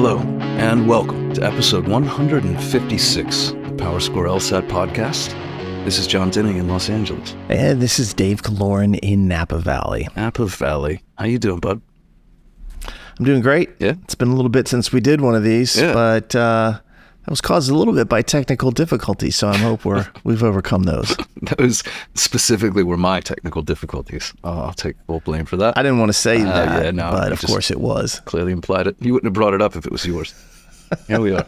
Hello, and welcome to episode 156 of PowerScore LSAT podcast. This is John Dinning in Los Angeles. And this is Dave Kaloran in Napa Valley. Napa Valley. How you doing, bud? I'm doing great. Yeah? It's been a little bit since we did one of these, but that was caused a little bit by technical difficulties, so I hope we've overcome those. Those specifically were my technical difficulties. I'll take full blame for that. I didn't want to say that, no, but of course it was. Clearly implied it. You wouldn't have brought it up if it was yours. Here we are.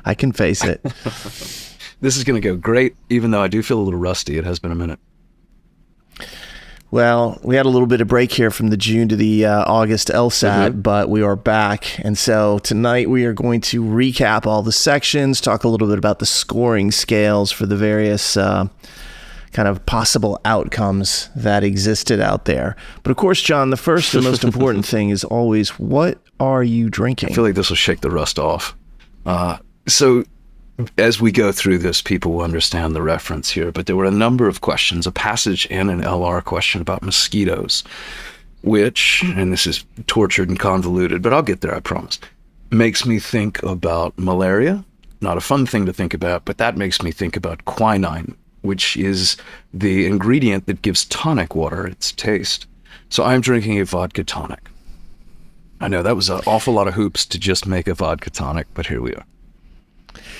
I can face it. This is going to go great, even though I do feel a little rusty. It has been a minute. Well, we had a little bit of break here from the June to the August LSAT, but we are back. And so tonight we are going to recap all the sections, talk a little bit about the scoring scales for the various kind of possible outcomes that existed out there. But of course, John, the first and most important thing is always, what are you drinking? I feel like this will shake the rust off. So as we go through this, people will understand the reference here, but there were a number of questions, a passage and an LR question about mosquitoes, which, and this is tortured and convoluted, but I'll get there, I promise, makes me think about malaria. Not a fun thing to think about, but that makes me think about quinine, which is the ingredient that gives tonic water its taste. So I'm drinking a vodka tonic. I know that was an awful lot of hoops to just make a vodka tonic, but here we are.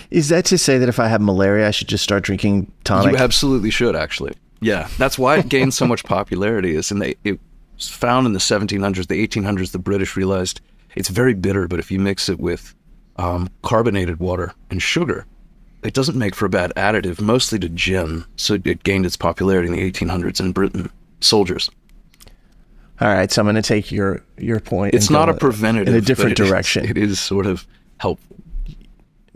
Is that to say that if I have malaria, I should just start drinking tonic? You absolutely should, actually. Yeah, that's why it gained so much popularity. It was found in the 1700s, the 1800s. The British realized it's very bitter, but if you mix it with carbonated water and sugar, it doesn't make for a bad additive, mostly to gin. So it gained its popularity in the 1800s in Britain. Soldiers. All right, so I'm going to take your point. It's not a preventative. In a different direction. It is sort of helpful.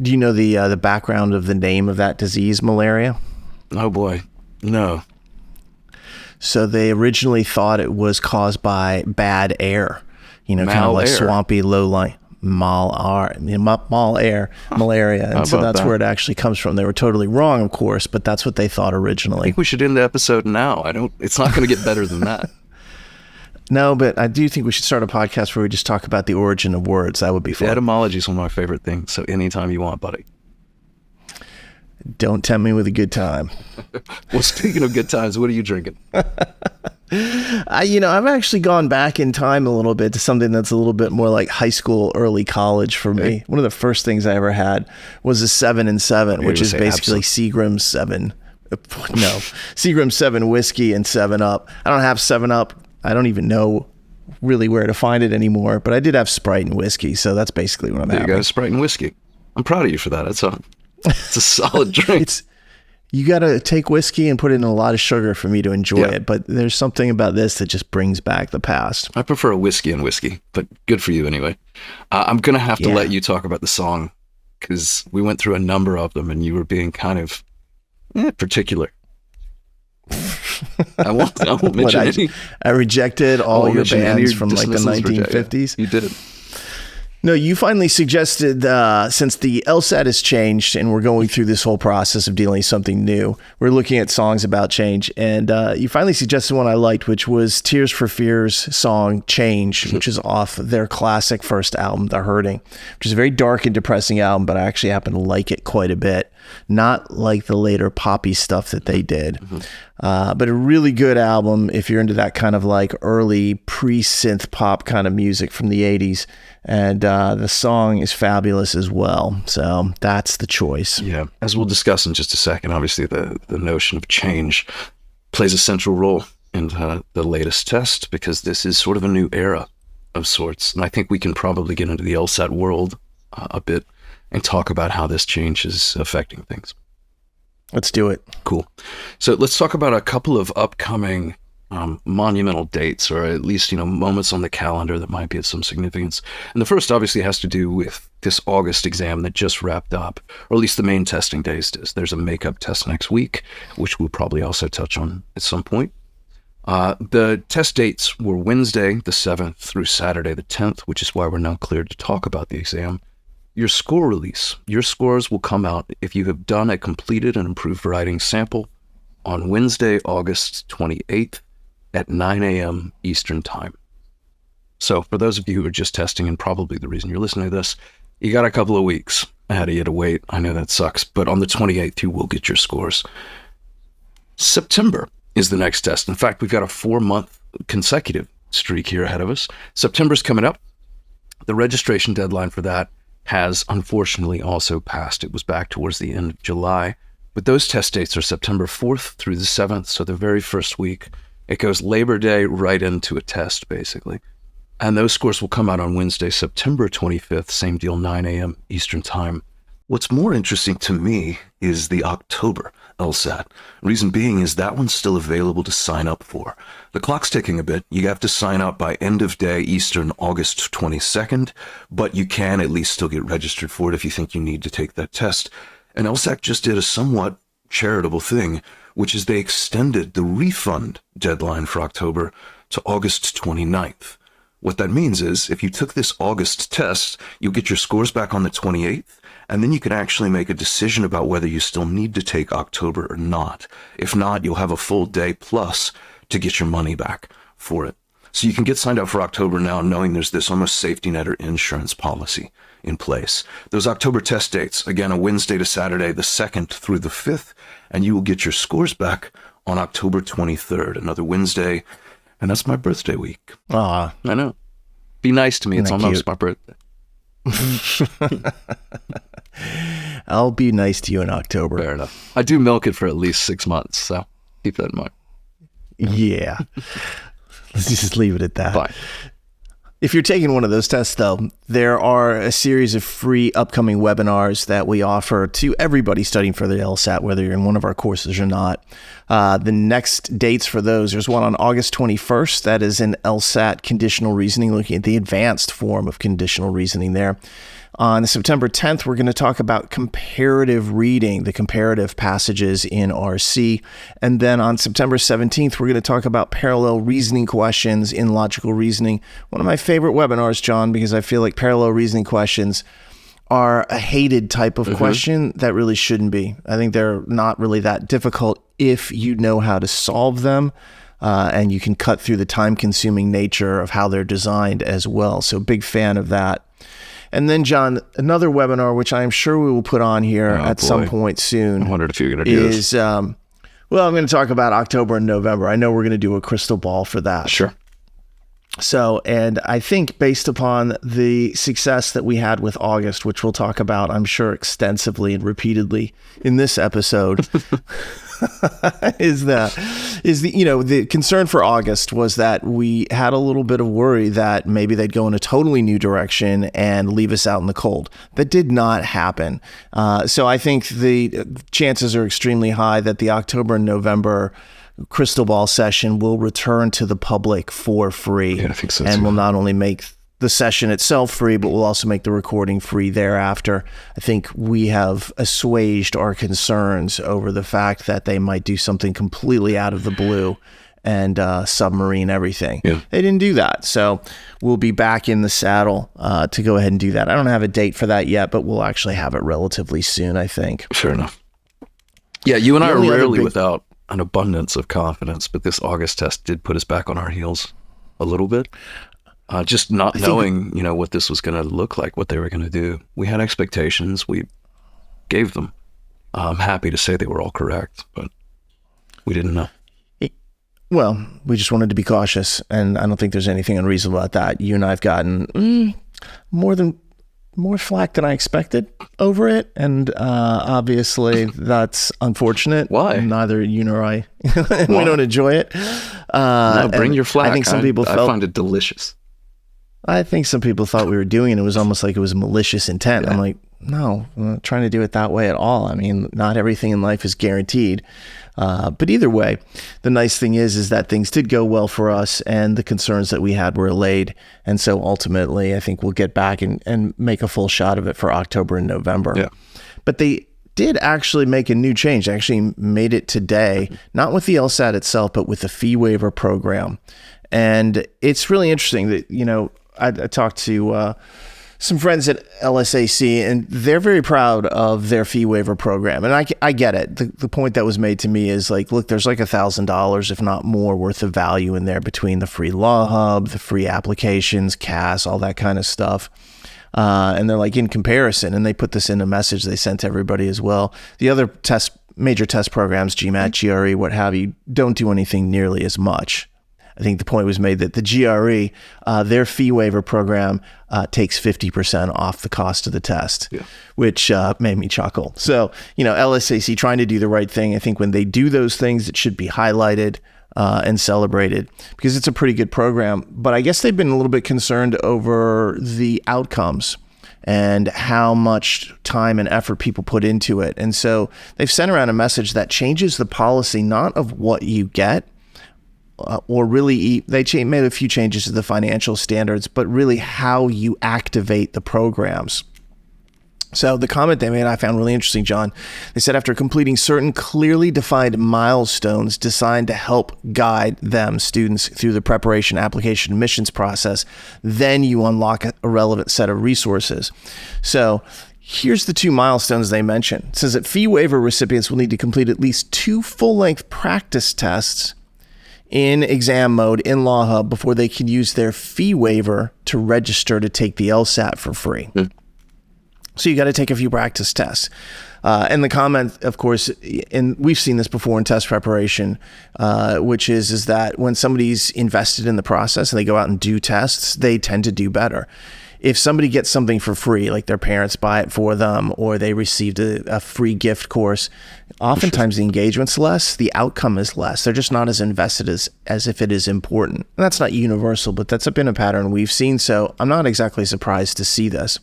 Do you know the background of the name of that disease, malaria? Oh boy, no. So they originally thought it was caused by bad air, kind of like swampy, low-lying malaria. And so that's where it actually comes from. They were totally wrong, of course, but that's what they thought originally. I think we should end the episode now. It's not going to get better than that. No, but I do think we should start a podcast where we just talk about the origin of words. That would be fun. The etymology is one of my favorite things, so anytime you want, buddy. Don't tempt me with a good time. Well, speaking of good times, what are you drinking? I've actually gone back in time a little bit to something that's a little bit more like high school, early college for me. One of the first things I ever had was a 7 and 7, which is basically Seagram's 7. No, Seagram's 7 whiskey and 7-Up. I don't have 7-Up. I don't even know really where to find it anymore, but I did have Sprite and whiskey, so that's basically what I'm having. There you go, Sprite and whiskey. I'm proud of you for that. It's a solid drink. You got to take whiskey and put it in a lot of sugar for me to enjoy it, but there's something about this that just brings back the past. I prefer a whiskey and whiskey, but good for you anyway. I'm going to have to let you talk about the song, because we went through a number of them, and you were being kind of particular. I won't mention any. I rejected all your bands from like the 1950s. You did it. No, you finally suggested, since the LSAT has changed and we're going through this whole process of dealing with something new, we're looking at songs about change. And you finally suggested one I liked, which was Tears for Fears' song Change, which is off their classic first album, The Hurting, which is a very dark and depressing album, but I actually happen to like it quite a bit. Not like the later poppy stuff that they did, but a really good album if you're into that kind of like early pre-synth pop kind of music from the 80s. And the song is fabulous as well. So that's the choice. Yeah. As we'll discuss in just a second, obviously the notion of change plays a central role in the latest test, because this is sort of a new era of sorts. And I think we can probably get into the LSAT world a bit and talk about how this change is affecting things. Let's do it. Cool. So let's talk about a couple of upcoming monumental dates, or at least, moments on the calendar that might be of some significance. And the first obviously has to do with this August exam that just wrapped up, or at least the main testing days. There's a makeup test next week, which we'll probably also touch on at some point. The test dates were Wednesday, the 7th through Saturday, the 10th, which is why we're now cleared to talk about the exam. Your score release. Your scores will come out if you have done a completed and improved writing sample on Wednesday, August 28th at 9 a.m. Eastern Time. So for those of you who are just testing, and probably the reason you're listening to this, you got a couple of weeks ahead of you to wait. I know that sucks, but on the 28th, you will get your scores. September is the next test. In fact, we've got a 4-month consecutive streak here ahead of us. September's coming up. The registration deadline for that has unfortunately also passed. It was back towards the end of July, but those test dates are September 4th through the 7th, so the very first week. It goes Labor Day right into a test, basically. And those scores will come out on Wednesday, September 25th, same deal, 9 a.m. Eastern Time. What's more interesting to me is the October LSAT. Reason being is that one's still available to sign up for. The clock's ticking a bit. You have to sign up by end of day Eastern, August 22nd, but you can at least still get registered for it if you think you need to take that test. And LSAT just did a somewhat charitable thing, which is they extended the refund deadline for October to August 29th. What that means is if you took this August test, you'll get your scores back on the 28th, and then you can actually make a decision about whether you still need to take October or not. If not, you'll have a full day plus to get your money back for it. So you can get signed up for October now knowing there's this almost safety net or insurance policy in place. Those October test dates, again, a Wednesday to Saturday, the 2nd through the 5th, and you will get your scores back on October 23rd, another Wednesday, and that's my birthday week. Aw. I know. Be nice to me. It's almost my birthday. I'll be nice to you in October. Fair enough. I do milk it for at least 6 months, so keep that in mind. Yeah. Let's just leave it at that. Fine. If you're taking one of those tests, though, there are a series of free upcoming webinars that we offer to everybody studying for the LSAT, whether you're in one of our courses or not. The next dates for those, there's one on August 21st. That is an LSAT conditional reasoning, looking at the advanced form of conditional reasoning there. On September 10th, we're going to talk about comparative reading, the comparative passages in RC. And then on September 17th, we're going to talk about parallel reasoning questions in logical reasoning. One of my favorite webinars, John, because I feel like parallel reasoning questions are a hated type of question that really shouldn't be. I think they're not really that difficult if you know how to solve them. And you can cut through the time-consuming nature of how they're designed as well. So big fan of that. And then, John, another webinar, which I am sure we will put on here at some point soon. I wondered if you were going to do this. I'm going to talk about October and November. I know we're going to do a crystal ball for that. Sure. So, and I think based upon the success that we had with August, which we'll talk about, I'm sure, extensively and repeatedly in this episode, the concern for August was that we had a little bit of worry that maybe they'd go in a totally new direction and leave us out in the cold. That did not happen. So I think the chances are extremely high that the October and November crystal ball session will return to the public for free. Yeah, I think so and too. will not only make the session itself free, but we'll also make the recording free thereafter. I think we have assuaged our concerns over the fact that they might do something completely out of the blue and submarine everything. Yeah. They didn't do that. So we'll be back in the saddle to go ahead and do that. I don't have a date for that yet, but we'll actually have it relatively soon, I think. Fair enough. Yeah, you and I are only other rarely big- without an abundance of confidence, but this August test did put us back on our heels a little bit. Just not knowing, what this was going to look like, what they were going to do. We had expectations. We gave them. I'm happy to say they were all correct, but we didn't know. Well, we just wanted to be cautious, and I don't think there's anything unreasonable about that. You and I have gotten more flack than I expected over it, and obviously that's unfortunate. Why? Neither you nor I, we don't enjoy it. No, bring your flack. I think some people I find it delicious. I think some people thought we were doing it. It was almost like it was malicious intent. Yeah. I'm like, no, I'm not trying to do it that way at all. I mean, not everything in life is guaranteed. But either way, the nice thing is that things did go well for us and the concerns that we had were allayed. And so ultimately, I think we'll get back and make a full shot of it for October and November. Yeah. But they did actually make a new change. They actually made it today, not with the LSAT itself, but with the fee waiver program. And it's really interesting that, I talked to some friends at LSAC, and they're very proud of their fee waiver program. And I get it. The point that was made to me is like, look, there's like $1,000, if not more, worth of value in there between the free Law Hub, the free applications, CAS, all that kind of stuff. And they're like, in comparison, and they put this in a message they sent to everybody as well. The other major test programs, GMAT, GRE, what have you, don't do anything nearly as much. I think the point was made that the GRE, their fee waiver program takes 50% off the cost of the test, which made me chuckle. So, LSAC trying to do the right thing. I think when they do those things, it should be highlighted and celebrated because it's a pretty good program. But I guess they've been a little bit concerned over the outcomes and how much time and effort people put into it. And so they've sent around a message that changes the policy, not of what you get, or really, they made a few changes to the financial standards, but really how you activate the programs. So the comment they made I found really interesting, John. They said after completing certain clearly defined milestones designed to help guide them, students, through the preparation, application, admissions process, then you unlock a relevant set of resources. So here's the 2 milestones they mentioned. It says that fee waiver recipients will need to complete at least 2 full-length practice tests in exam mode in Law Hub before they can use their fee waiver to register to take the LSAT for free. So you got to take a few practice tests. And the comment, of course, and we've seen this before in test preparation, which is that when somebody's invested in the process and they go out and do tests, they tend to do better. If somebody gets something for free, like their parents buy it for them, or they received a free gift course, oftentimes the engagement's less, the outcome is less. They're just not as invested as if it is important. And that's not universal, but that's been a pattern we've seen. So I'm not exactly surprised to see this.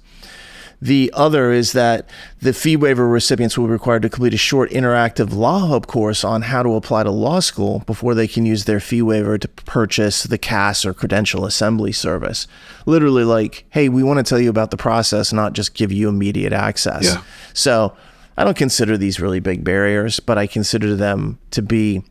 The other is that the fee waiver recipients will be required to complete a short interactive Law Hub course on how to apply to law school before they can use their fee waiver to purchase the CAS or credential assembly service. Literally like, hey, we want to tell you about the process, not just give you immediate access. Yeah. So I don't consider these really big barriers, but I consider them to be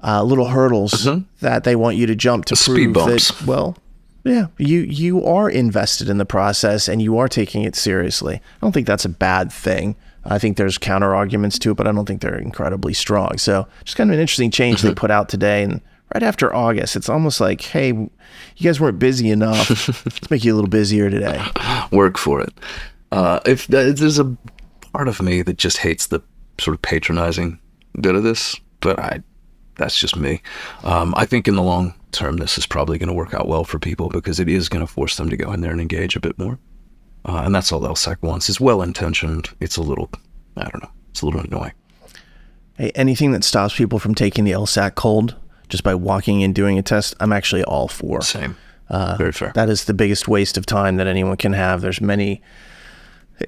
little hurdles that they want you to jump to prove speed bumps. That, well, yeah, you are invested in the process and you are taking it seriously. I don't think that's a bad thing. I think there's counter arguments to it, but I don't think they're incredibly strong. So just kind of an interesting change they put out today. And right after August, it's almost like, hey, you guys weren't busy enough. Let's make you a little busier today. Work for it. If there's a part of me that just hates the sort of patronizing bit of this, but that's just me. I think in the long term, this is probably going to work out well for people because it is going to force them to go in there and engage a bit more. And that's all LSAC wants. It's well-intentioned. It's a little, I don't know, it's a little annoying. Hey, anything that stops people from taking the LSAT cold just by walking in doing a test, I'm actually all for. Same. Very fair. That is the biggest waste of time that anyone can have. There's many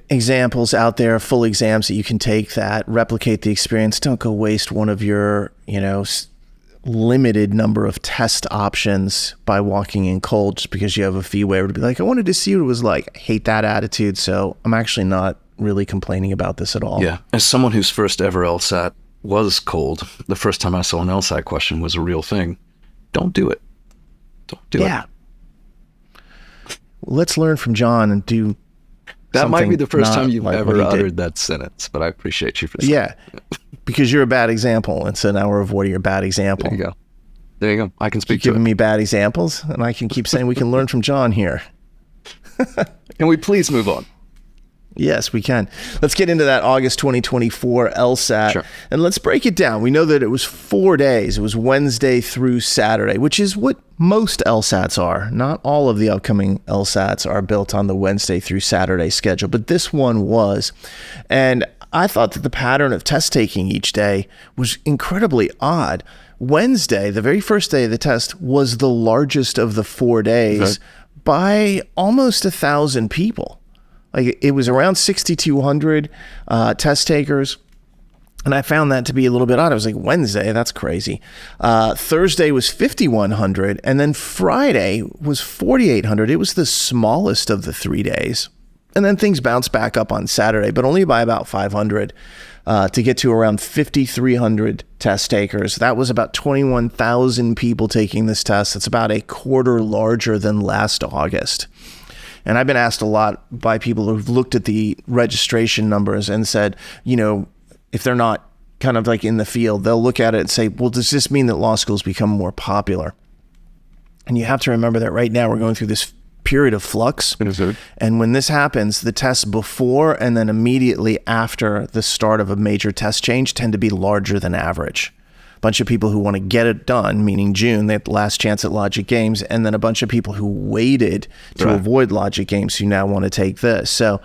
examples out there, full exams that you can take that replicate the experience. Don't go waste one of your, limited number of test options by walking in cold just because you have a fee waiver to be like, I wanted to see what it was like. I hate that attitude. So I'm actually not really complaining about this at all. Yeah. As someone whose first ever LSAT was cold, the first time I saw an LSAT question was a real thing. Don't do it. Don't do it. Yeah. Let's learn from John and do that might be the first time you've like ever uttered that sentence, but I appreciate you for saying it. Because you're a bad example, and so now we're avoiding your bad example. There you go. I can speak to it. You're giving me bad examples, and I can keep saying we can learn from John here. Can we please move on? Yes, we can. Let's get into that August 2024 LSAT. Sure. And let's break it down. We know that it was 4 days. It was Wednesday through Saturday, which is what most LSATs are. Not all of the upcoming LSATs are built on the Wednesday through Saturday schedule, but this one was. And I thought that the pattern of test taking each day was incredibly odd. Wednesday, the very first day of the test, was the largest of the 4 days by almost 1,000 people. Like it was around 6,200 test takers. And I found that to be a little bit odd. I was like, Wednesday, that's crazy. Thursday was 5,100. And then Friday was 4,800. It was the smallest of the 3 days. And then things bounced back up on Saturday, but only by about 500 to get to around 5,300 test takers. That was about 21,000 people taking this test. It's about a quarter larger than last August. And I've been asked a lot by people who've looked at the registration numbers and said, if they're not kind of like in the field, they'll look at it and say, well, does this mean that law schools become more popular? And you have to remember that right now we're going through this period of flux. And when this happens, the tests before and then immediately after the start of a major test change tend to be larger than average. A bunch of people who want to get it done, meaning June, they have the last chance at logic games, and then a bunch of people who waited to avoid logic games who now want to take this. So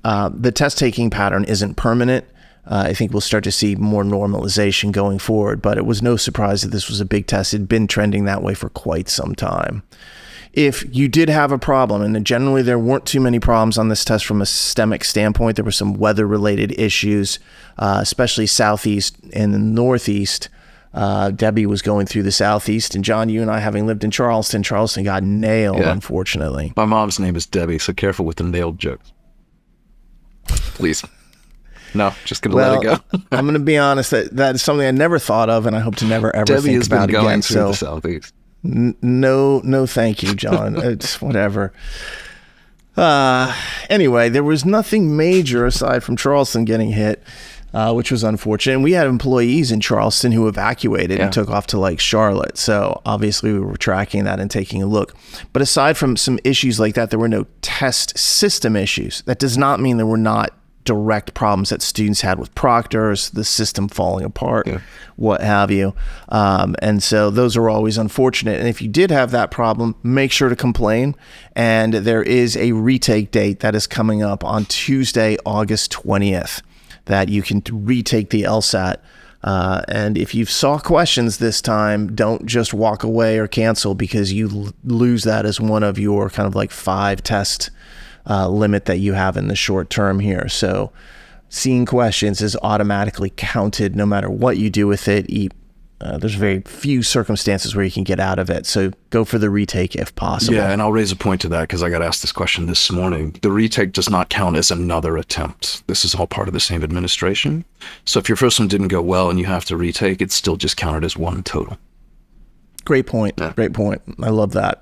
the test taking pattern isn't permanent. I think we'll start to see more normalization going forward, but it was no surprise that this was a big test. It had been trending that way for quite some time. If you did have a problem, and generally there weren't too many problems on this test from a systemic standpoint, there were some weather-related issues, especially southeast and the northeast. Debbie was going through the southeast, and John, you and I, having lived in Charleston got nailed, unfortunately. My mom's name is Debbie, so careful with the nailed jokes. Please. No, just going to let it go. I'm going to be honest, that is something I never thought of, and I hope to never, ever Debbie think about again. Debbie has been going through the southeast. No, thank you, John. It's whatever. Anyway, there was nothing major aside from Charleston getting hit, which was unfortunate. And we had employees in Charleston who evacuated and took off to like Charlotte. So obviously we were tracking that and taking a look. But aside from some issues like that, there were no test system issues. That does not mean there were not direct problems that students had with proctors, the system falling apart, what have you. And so those are always unfortunate. And if you did have that problem, make sure to complain. And there is a retake date that is coming up on Tuesday, August 20th, that you can retake the LSAT. And if you saw questions this time, don't just walk away or cancel, because you lose that as one of your kind of like 5 test limit that you have in the short term here. So seeing questions is automatically counted no matter what you do with it. There's very few circumstances where you can get out of it. So go for the retake if possible. Yeah, and I'll raise a point to that because I got asked this question this morning. The retake does not count as another attempt. This is all part of the same administration. So if your first one didn't go well and you have to retake, it's still just counted as one total. Great point. Yeah. Great point. I love that.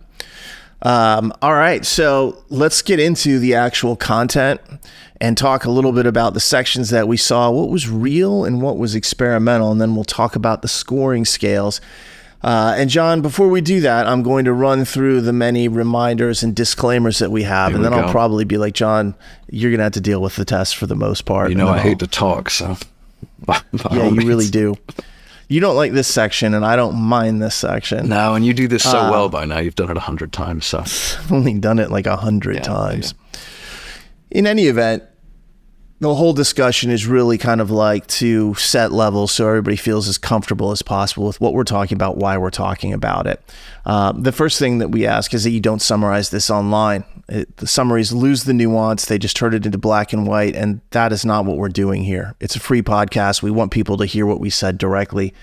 All right, so let's get into the actual content and talk a little bit about the sections that we saw, what was real and what was experimental, and then we'll talk about the scoring scales. And John, before we do that, I'm going to run through the many reminders and disclaimers that we have, and then I'll probably be like, John, you're going to have to deal with the test for the most part. I hate to talk, so. Yeah, you really do. You don't like this section, and I don't mind this section. No, and you do this so well by now. You've done it 100 times, so. I've only done it like 100 times. Yeah. In any event, the whole discussion is really kind of like to set levels so everybody feels as comfortable as possible with what we're talking about, why we're talking about it. The first thing that we ask is that you don't summarize this online. The summaries lose the nuance. They just turn it into black and white, and that is not what we're doing here. It's a free podcast. We want people to hear what we said directly.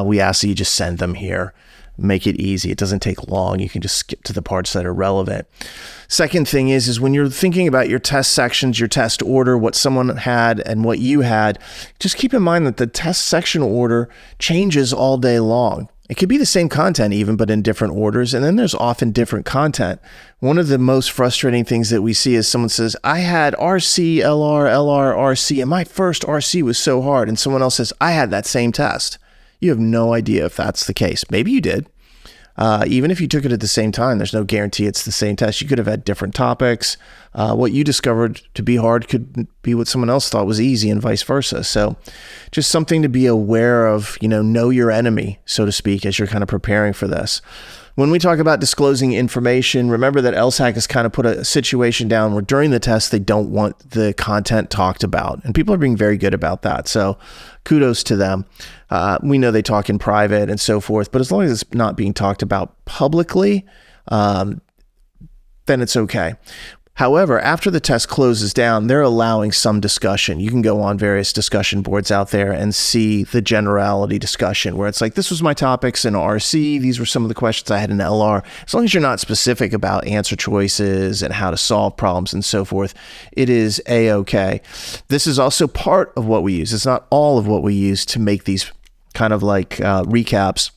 We ask that you just send them here. Make it easy. It doesn't take long. You can just skip to the parts that are relevant. Second thing is when you're thinking about your test sections, your test order, what someone had and what you had, just keep in mind that the test section order changes all day long. It could be the same content even, but in different orders. And then there's often different content. One of the most frustrating things that we see is someone says, I had RC, LR, LR, RC, and my first RC was so hard. And someone else says, I had that same test. You have no idea if that's the case. Maybe you did. Even if you took it at the same time, there's no guarantee it's the same test. You could have had different topics. What you discovered to be hard could be what someone else thought was easy, and vice versa. So just something to be aware of, know your enemy, so to speak, as you're kind of preparing for this. When we talk about disclosing information, remember that LSAC has kind of put a situation down where during the test, they don't want the content talked about. And people are being very good about that. So kudos to them. We know they talk in private and so forth, but as long as it's not being talked about publicly, then it's okay. However, after the test closes down, they're allowing some discussion. You can go on various discussion boards out there and see the generality discussion where it's like, this was my topics in RC. These were some of the questions I had in LR. As long as you're not specific about answer choices and how to solve problems and so forth, it is A-okay. This is also part of what we use. It's not all of what we use to make these kind of like recaps.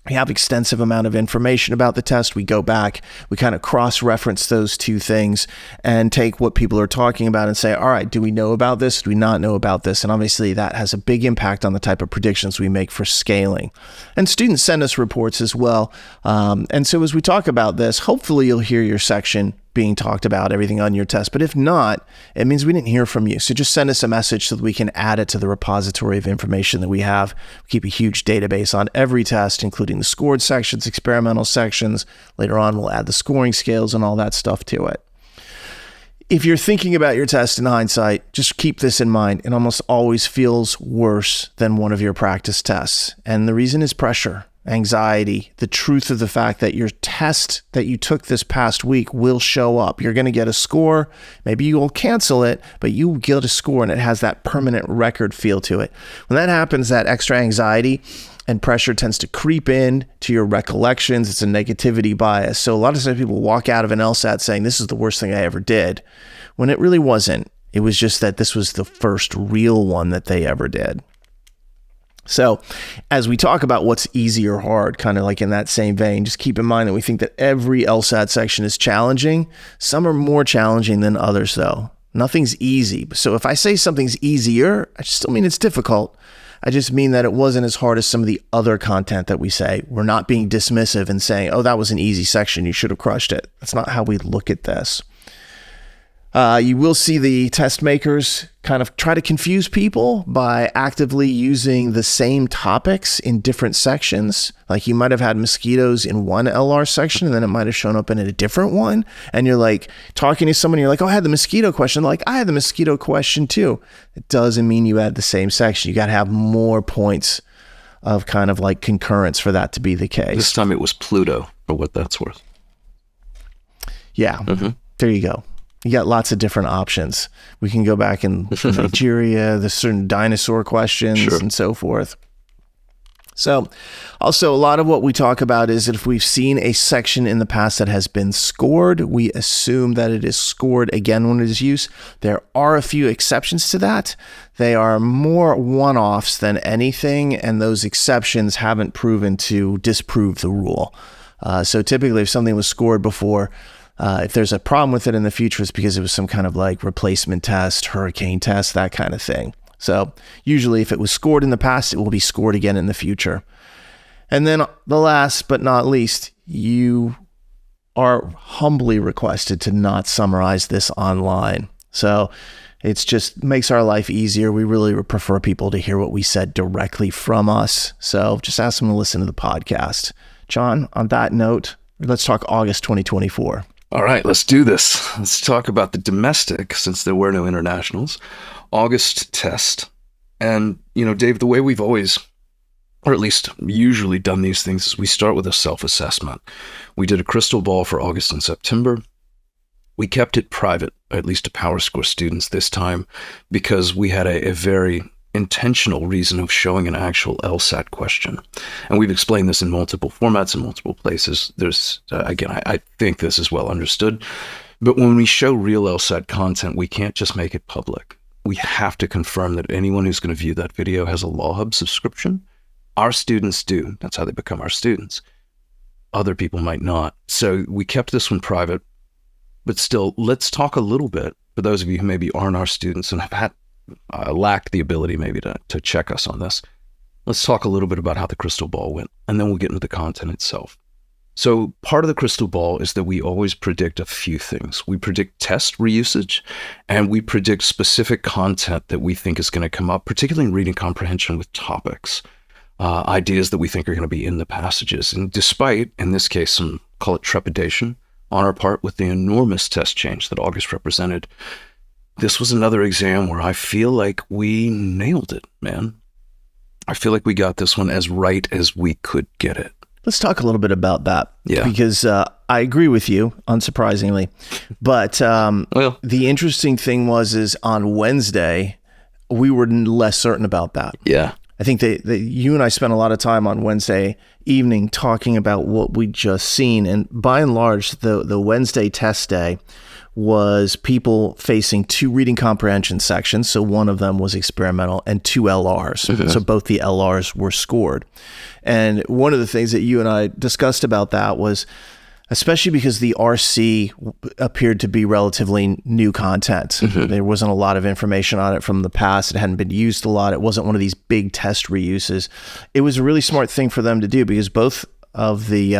We have extensive amount of information about the test. We go back, we kind of cross-reference those two things and take what people are talking about and say, all right, do we know about this? Do we not know about this? And obviously that has a big impact on the type of predictions we make for scaling. And students send us reports as well. And so as we talk about this, hopefully you'll hear your section being talked about, everything on your test. But if not, it means we didn't hear from you. So just send us a message so that we can add it to the repository of information that we have. We keep a huge database on every test, including the scored sections, experimental sections. Later on, we'll add the scoring scales and all that stuff to it. If you're thinking about your test in hindsight, just keep this in mind. It almost always feels worse than one of your practice tests. And the reason is pressure, anxiety, the truth of the fact that your test that you took this past week will show up. You're going to get a score. Maybe you will cancel it, but you get a score and it has that permanent record feel to it. When that happens, that extra anxiety and pressure tends to creep in to your recollections. It's a negativity bias. So a lot of times people walk out of an LSAT saying, this is the worst thing I ever did, when it really wasn't. It was just that this was the first real one that they ever did. So as we talk about what's easy or hard, kind of like in that same vein, just keep in mind that we think that every LSAT section is challenging. Some are more challenging than others, though. Nothing's easy. So if I say something's easier, I still mean it's difficult. I just mean that it wasn't as hard as some of the other content that we say. We're not being dismissive and saying, oh, that was an easy section, you should have crushed it. That's not how we look at this. You will see the test makers kind of try to confuse people by actively using the same topics in different sections. Like you might have had mosquitoes in one LR section and then it might have shown up in a different one. And you're like talking to someone, you're like, oh, I had the mosquito question. Like, I had the mosquito question too. It doesn't mean you had the same section. You got to have more points of kind of like concurrence for that to be the case. This time it was Pluto, for what that's worth. Yeah, There you go. You got lots of different options. We can go back in Nigeria, there's certain dinosaur questions and so forth. So also a lot of what we talk about is that if we've seen a section in the past that has been scored, we assume that it is scored again when it is used. There are a few exceptions to that. They are more one-offs than anything, and those exceptions haven't proven to disprove the rule. So typically if something was scored before, if there's a problem with it in the future, it's because it was some kind of like replacement test, hurricane test, that kind of thing. So usually if it was scored in the past, it will be scored again in the future. And then the last but not least, you are humbly requested to not summarize this online. So it's just makes our life easier. We really prefer people to hear what we said directly from us. So just ask them to listen to the podcast. John, on that note, let's talk August 2024. All right, let's do this. Let's talk about the domestic, since there were no internationals, August test. And, you know, Dave, the way we've always, or at least usually done these things, is we start with a self-assessment. We did a crystal ball for August and September. We kept it private, at least to PowerScore students this time, because we had a very intentional reason of showing an actual LSAT question. And we've explained this in multiple formats in multiple places. There's, again, I think this is well understood. But when we show real LSAT content, we can't just make it public. We have to confirm that anyone who's going to view that video has a Law Hub subscription. Our students do. That's how they become our students. Other people might not. So we kept this one private. But still, let's talk a little bit, for those of you who maybe aren't our students and have had lacked the ability maybe to check us on this. Let's talk a little bit about how the crystal ball went, and then we'll get into the content itself. So part of the crystal ball is that we always predict a few things. We predict test reusage, and we predict specific content that we think is going to come up, particularly in reading comprehension with topics, ideas that we think are going to be in the passages. And despite, in this case, some call it trepidation on our part with the enormous test change that August represented, this was another exam where I feel like we nailed it, man. I feel like we got this one as right as we could get it. Let's talk a little bit about that. Yeah. Because I agree with you, unsurprisingly. But well, the interesting thing is on Wednesday, we were less certain about that. Yeah. I think that you and I spent a lot of time on Wednesday evening talking about what we just seen. And by and large, the Wednesday test day was people facing 2 reading comprehension sections. So one of them was experimental and 2 LRs. Mm-hmm. So both the LRs were scored. And one of the things that you and I discussed about that was, especially because the RC appeared to be relatively new content. Mm-hmm. There wasn't a lot of information on it from the past. It hadn't been used a lot. It wasn't one of these big test reuses. It was a really smart thing for them to do because both of the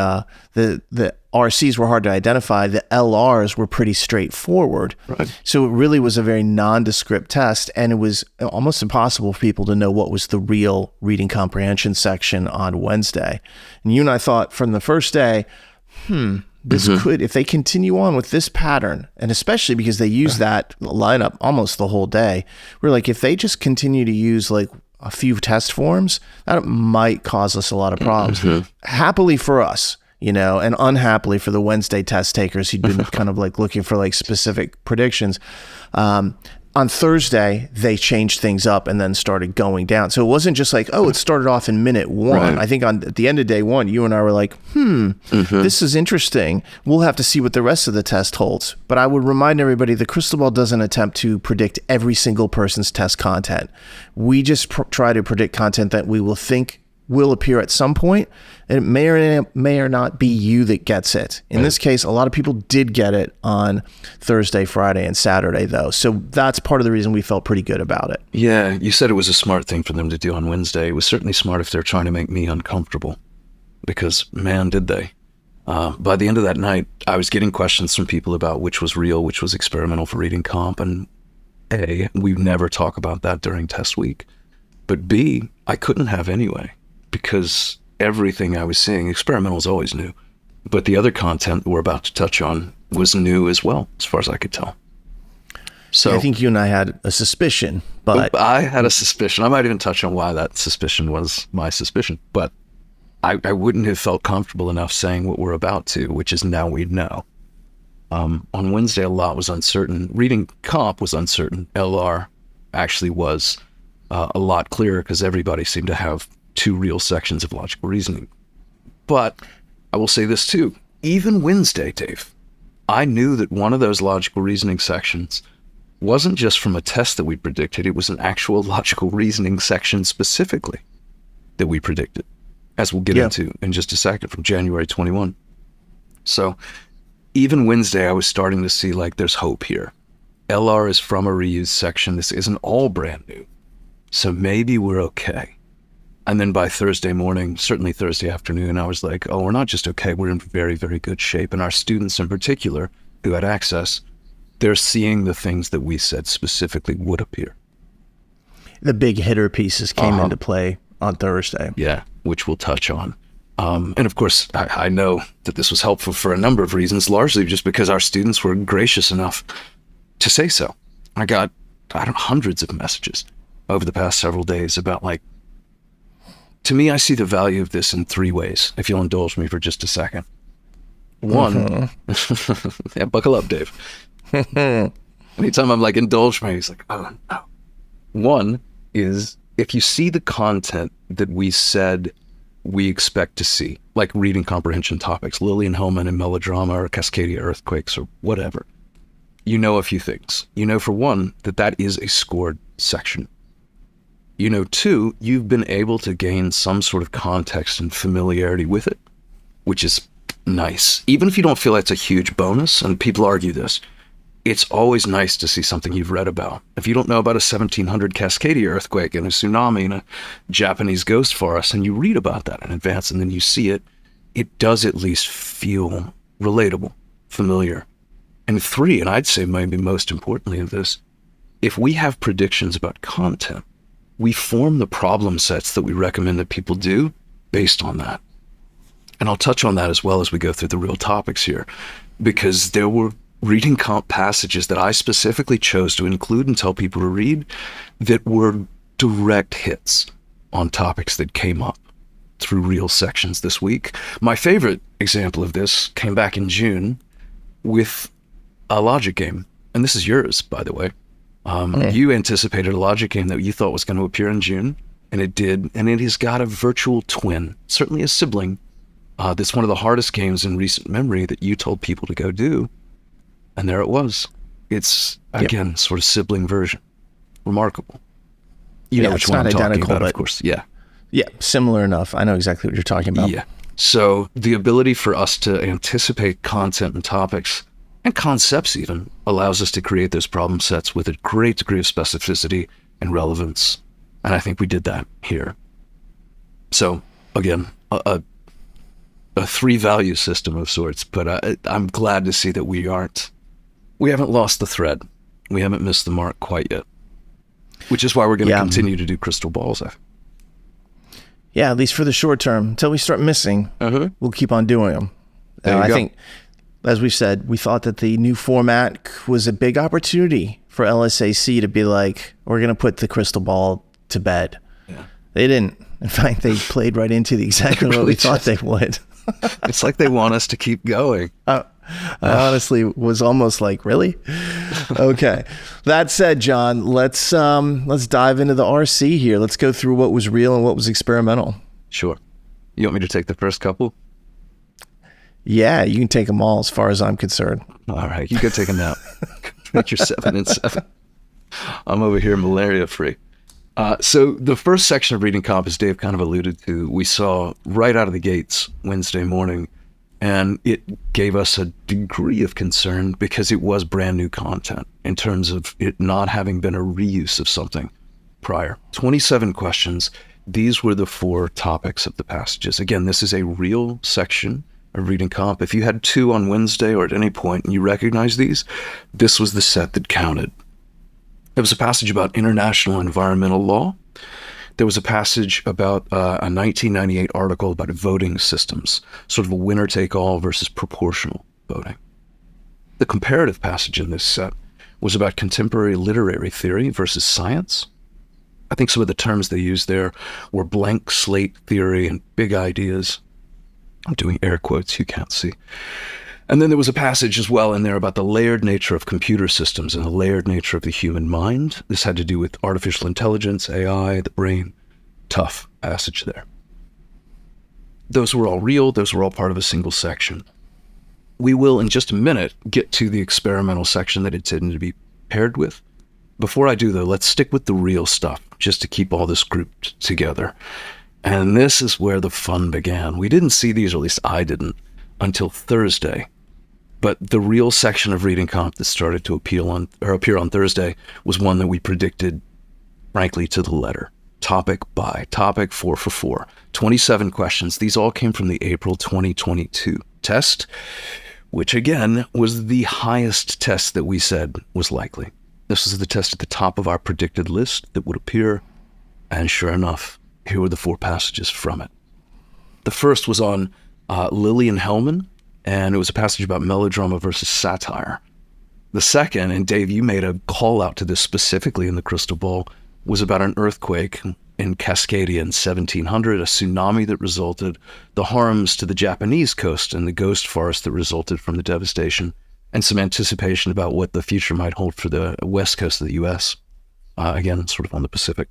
RCs were hard to identify. The LRs were pretty straightforward. Right. So it really was a very nondescript test, and it was almost impossible for people to know what was the real reading comprehension section on Wednesday. And you and I thought from the first day, this could, if they continue on with this pattern, and especially because they use that lineup almost the whole day, we're like, if they just continue to use like a few test forms, that might cause us a lot of problems. Happily for us, and unhappily for the Wednesday test takers who'd been kind of like looking for like specific predictions. On Thursday, they changed things up and then started going down. So it wasn't just like, it started off in minute 1. Right. I think at the end of day 1, you and I were like, this is interesting. We'll have to see what the rest of the test holds. But I would remind everybody, the crystal ball doesn't attempt to predict every single person's test content. We just try to predict content that we will think will appear at some point, and it may or not be you that gets it. In this case, a lot of people did get it on Thursday, Friday, and Saturday, though. So that's part of the reason we felt pretty good about it. Yeah, you said it was a smart thing for them to do on Wednesday. It was certainly smart if they're trying to make me uncomfortable, because, man, did they. By the end of that night, I was getting questions from people about which was real, which was experimental for reading comp, and A, we never talk about that during test week. But B, I couldn't have anyway, because everything I was seeing, experimental is always new, but the other content we're about to touch on was new as well, as far as I could tell. So I think you and I had a suspicion, but I had a suspicion. I might even touch on why that suspicion was my suspicion, but I wouldn't have felt comfortable enough saying what we're about to, which is now we know. On Wednesday, a lot was uncertain. Reading comp was uncertain. LR actually was a lot clearer because everybody seemed to have 2 real sections of logical reasoning. But I will say this too, even Wednesday, Dave, I knew that one of those logical reasoning sections wasn't just from a test that we predicted, it was an actual logical reasoning section specifically that we predicted, as we'll get into in just a second, from January 21. So even Wednesday, I was starting to see like there's hope here. LR is from a reused section. This isn't all brand new. So maybe we're okay. And then by Thursday morning, certainly Thursday afternoon, I was like, we're not just okay, we're in very, very good shape. And our students in particular who had access, they're seeing the things that we said specifically would appear. The big hitter pieces came into play on Thursday. Yeah, which we'll touch on. And of course, I know that this was helpful for a number of reasons, largely just because our students were gracious enough to say so. I got, hundreds of messages over the past several days about like, to me, I see the value of this in 3 ways, if you'll indulge me for just a second. One, yeah, buckle up, Dave. Anytime I'm like, indulge me, he's like, oh, no. One is if you see the content that we said we expect to see, like reading comprehension topics, Lillian Hellman and melodrama or Cascadia earthquakes or whatever, you know a few things. You know, for one, that is a scored section. 2, you've been able to gain some sort of context and familiarity with it, which is nice. Even if you don't feel that's a huge bonus, and people argue this, it's always nice to see something you've read about. If you don't know about a 1700 Cascadia earthquake and a tsunami and a Japanese ghost forest, and you read about that in advance and then you see it, it does at least feel relatable, familiar. And 3, and I'd say maybe most importantly of this, if we have predictions about content, we form the problem sets that we recommend that people do based on that. And I'll touch on that as well as we go through the real topics here, because there were reading comp passages that I specifically chose to include and tell people to read that were direct hits on topics that came up through real sections this week. My favorite example of this came back in June with a logic game. And this is yours, by the way. You anticipated a logic game that you thought was going to appear in June. And it did. And it has got a virtual twin, certainly a sibling. That's one of the hardest games in recent memory that you told people to go do. And there it was. It's, again, sort of sibling version. Remarkable. You know which one I'm talking about, of course. Yeah. Yeah, similar enough. I know exactly what you're talking about. Yeah. So the ability for us to anticipate content and topics and concepts even allows us to create those problem sets with a great degree of specificity and relevance. And I think we did that here. So again, a three value system of sorts, but I'm glad to see that we haven't lost the thread. We haven't missed the mark quite yet, which is why we're going to continue to do crystal balls. Yeah, at least for the short term, until we start missing, we'll keep on doing them. I think, as we said, we thought that the new format was a big opportunity for LSAC to be like, we're going to put the crystal ball to bed. Yeah. They didn't. In fact, they played right into exactly what we thought they would. It's like they want us to keep going. I honestly was almost like, really? Okay. That said, John, let's dive into the RC here. Let's go through what was real and what was experimental. Sure. You want me to take the first couple? Yeah, you can take them all as far as I'm concerned. All right. You go take a nap. Make your 7 and 7. I'm over here malaria free. So the first section of reading comp, as Dave kind of alluded to, we saw right out of the gates Wednesday morning, and it gave us a degree of concern because it was brand new content in terms of it not having been a reuse of something prior. 27 questions. These were the 4 topics of the passages. Again, this is a real section of reading comp. If you had 2 on Wednesday or at any point and you recognize these, this was the set that counted. There was a passage about international environmental law. There was a passage about a 1998 article about voting systems, sort of a winner-take-all versus proportional voting. The comparative passage in this set was about contemporary literary theory versus science. I think some of the terms they used there were blank slate theory and big ideas. I'm doing air quotes, you can't see. And then there was a passage as well in there about the layered nature of computer systems and the layered nature of the human mind. This had to do with artificial intelligence, AI, the brain. Tough passage there. Those were all real. Those were all part of a single section. We will, in just a minute, get to the experimental section that it tended to be paired with. Before I do, though, let's stick with the real stuff, just to keep all this grouped together. And this is where the fun began. We didn't see these, or at least I didn't, until Thursday. But the real section of reading comp that started to appear on Thursday was one that we predicted, frankly, to the letter. Topic by topic, 4 for 4. 27 questions. These all came from the April 2022 test, which again was the highest test that we said was likely. This was the test at the top of our predicted list that would appear, and sure enough, here were the 4 passages from it. The first was on Lillian Hellman, and it was a passage about melodrama versus satire. The second, and Dave, you made a call out to this specifically in the Crystal Ball, was about an earthquake in Cascadia in 1700, a tsunami that resulted, the harms to the Japanese coast and the ghost forest that resulted from the devastation, and some anticipation about what the future might hold for the west coast of the U.S., again, sort of on the Pacific.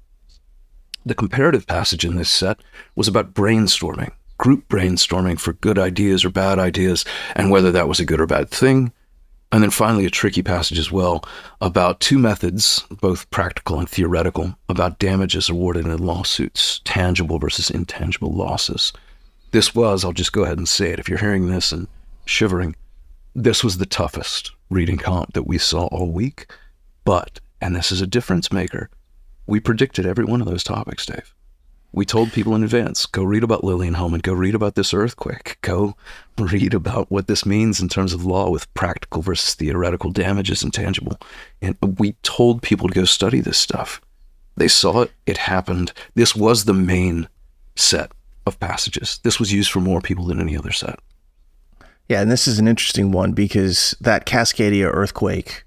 The comparative passage in this set was about brainstorming, group brainstorming for good ideas or bad ideas, and whether that was a good or bad thing. And then finally, a tricky passage as well about 2 methods, both practical and theoretical, about damages awarded in lawsuits, tangible versus intangible losses. This was, I'll just go ahead and say it, if you're hearing this and shivering, this was the toughest reading comp that we saw all week. But, and this is a difference maker, we predicted every one of those topics, Dave. We told people in advance, go read about Lillian Hellman, go read about this earthquake, go read about what this means in terms of law with practical versus theoretical damages and tangible. And we told people to go study this stuff. They saw it, it happened. This was the main set of passages. This was used for more people than any other set. Yeah, and this is an interesting one because that Cascadia earthquake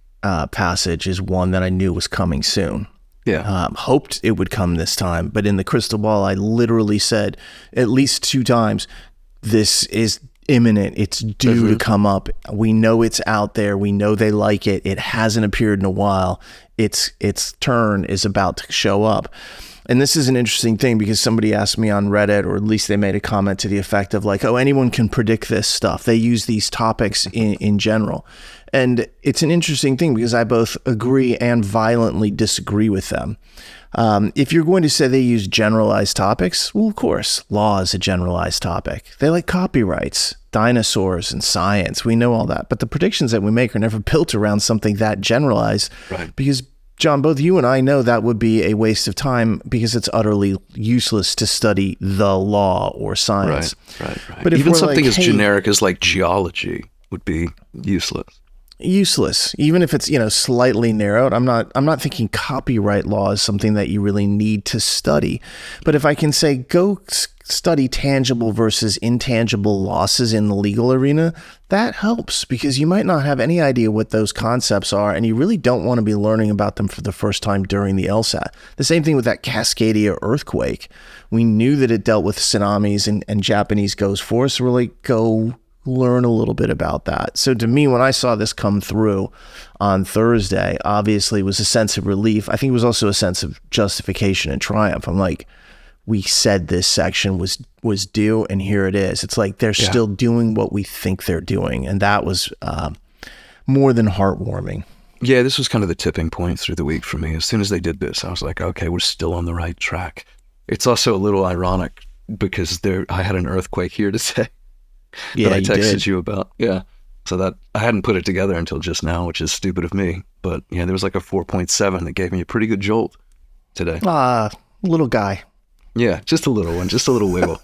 passage is one that I knew was coming soon. Yeah. Hoped it would come this time, but in the crystal ball, I literally said at least 2 times, this is imminent. It's due to come up. We know it's out there. We know they like it. It hasn't appeared in a while. Its turn is about to show up. And this is an interesting thing because somebody asked me on Reddit, or at least they made a comment to the effect of like, oh, anyone can predict this stuff. They use these topics in general. And it's an interesting thing because I both agree and violently disagree with them. If you're going to say they use generalized topics, well, of course, law is a generalized topic. They like copyrights, dinosaurs, and science. We know all that. But the predictions that we make are never built around something that generalized. Right. Because, John, both you and I know that would be a waste of time because it's utterly useless to study the law or science. Right. But if even we're something like, as hey, generic as like geology would be useless. Even if it's, slightly narrowed. I'm not thinking copyright law is something that you really need to study. But if I can say go study tangible versus intangible losses in the legal arena, that helps because you might not have any idea what those concepts are, and you really don't want to be learning about them for the first time during the LSAT. The same thing with that Cascadia earthquake. We knew that it dealt with tsunamis and Japanese ghost force, so we're like, go learn a little bit about that. So to me, when I saw this come through on Thursday, obviously it was a sense of relief. I think it was also a sense of justification and triumph. I'm like, we said this section was due, and here it is. It's like they're still doing what we think they're doing, and that was more than heartwarming. Yeah, this was kind of the tipping point through the week for me. As soon as they did this, I was like, okay, we're still on the right track. It's also a little ironic because I had an earthquake here today. Yeah, that I texted did. you about. Yeah. So that I hadn't put it together until just now, which is stupid of me. But yeah, there was like a 4.7 that gave me a pretty good jolt today. Little guy. Yeah, just a little one, just a little wiggle.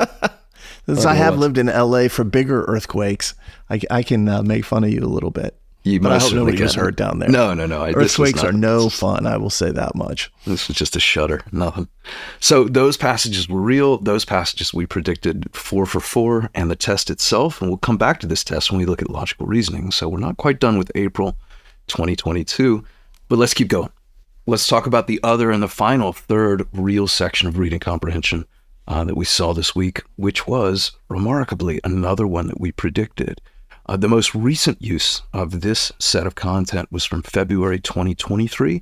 Since I have lived in LA for bigger earthquakes, I can make fun of you a little bit. But I hope nobody was hurt down there. No. Earthquakes are no fun, I will say that much. This was just a shudder, nothing. So those passages were real. Those passages we predicted 4 for 4, and the test itself, and we'll come back to this test when we look at logical reasoning. So we're not quite done with April 2022, but let's keep going. Let's talk about the other and the final third real section of reading comprehension that we saw this week, which was remarkably another one that we predicted. The most recent use of this set of content was from February 2023,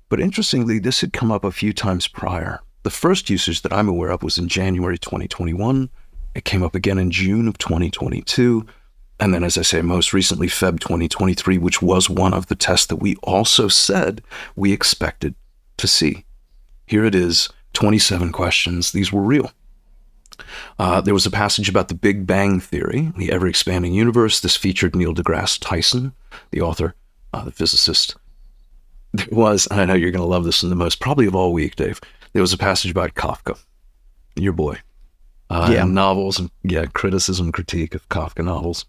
but interestingly, this had come up a few times prior. The first usage that I'm aware of was in January 2021. It came up again in June of 2022. And then, as I say, most recently, Feb 2023, which was one of the tests that we also said we expected to see. Here it is, 27 questions. These were real. There was a passage about the Big Bang Theory, the ever-expanding universe. This featured Neil deGrasse Tyson, the author, the physicist. There was, and I know you're going to love this one the most, probably of all week, Dave. There was a passage about Kafka, your boy. And novels, and criticism, critique of Kafka novels.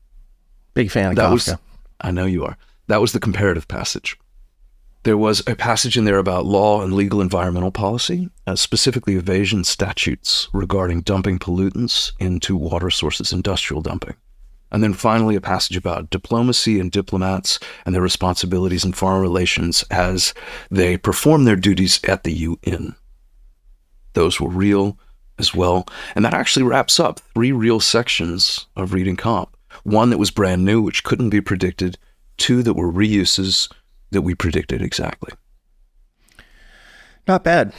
Big fan of Kafka. I know you are. That was the comparative passage. There was a passage in there about law and legal environmental policy, specifically evasion statutes regarding dumping pollutants into water sources, industrial dumping. And then finally, a passage about diplomacy and diplomats and their responsibilities in foreign relations as they perform their duties at the UN. Those were real as well. And that actually wraps up 3 real sections of reading comp. 1 that was brand new, which couldn't be predicted. 2 that were reuses that we predicted exactly. Not bad.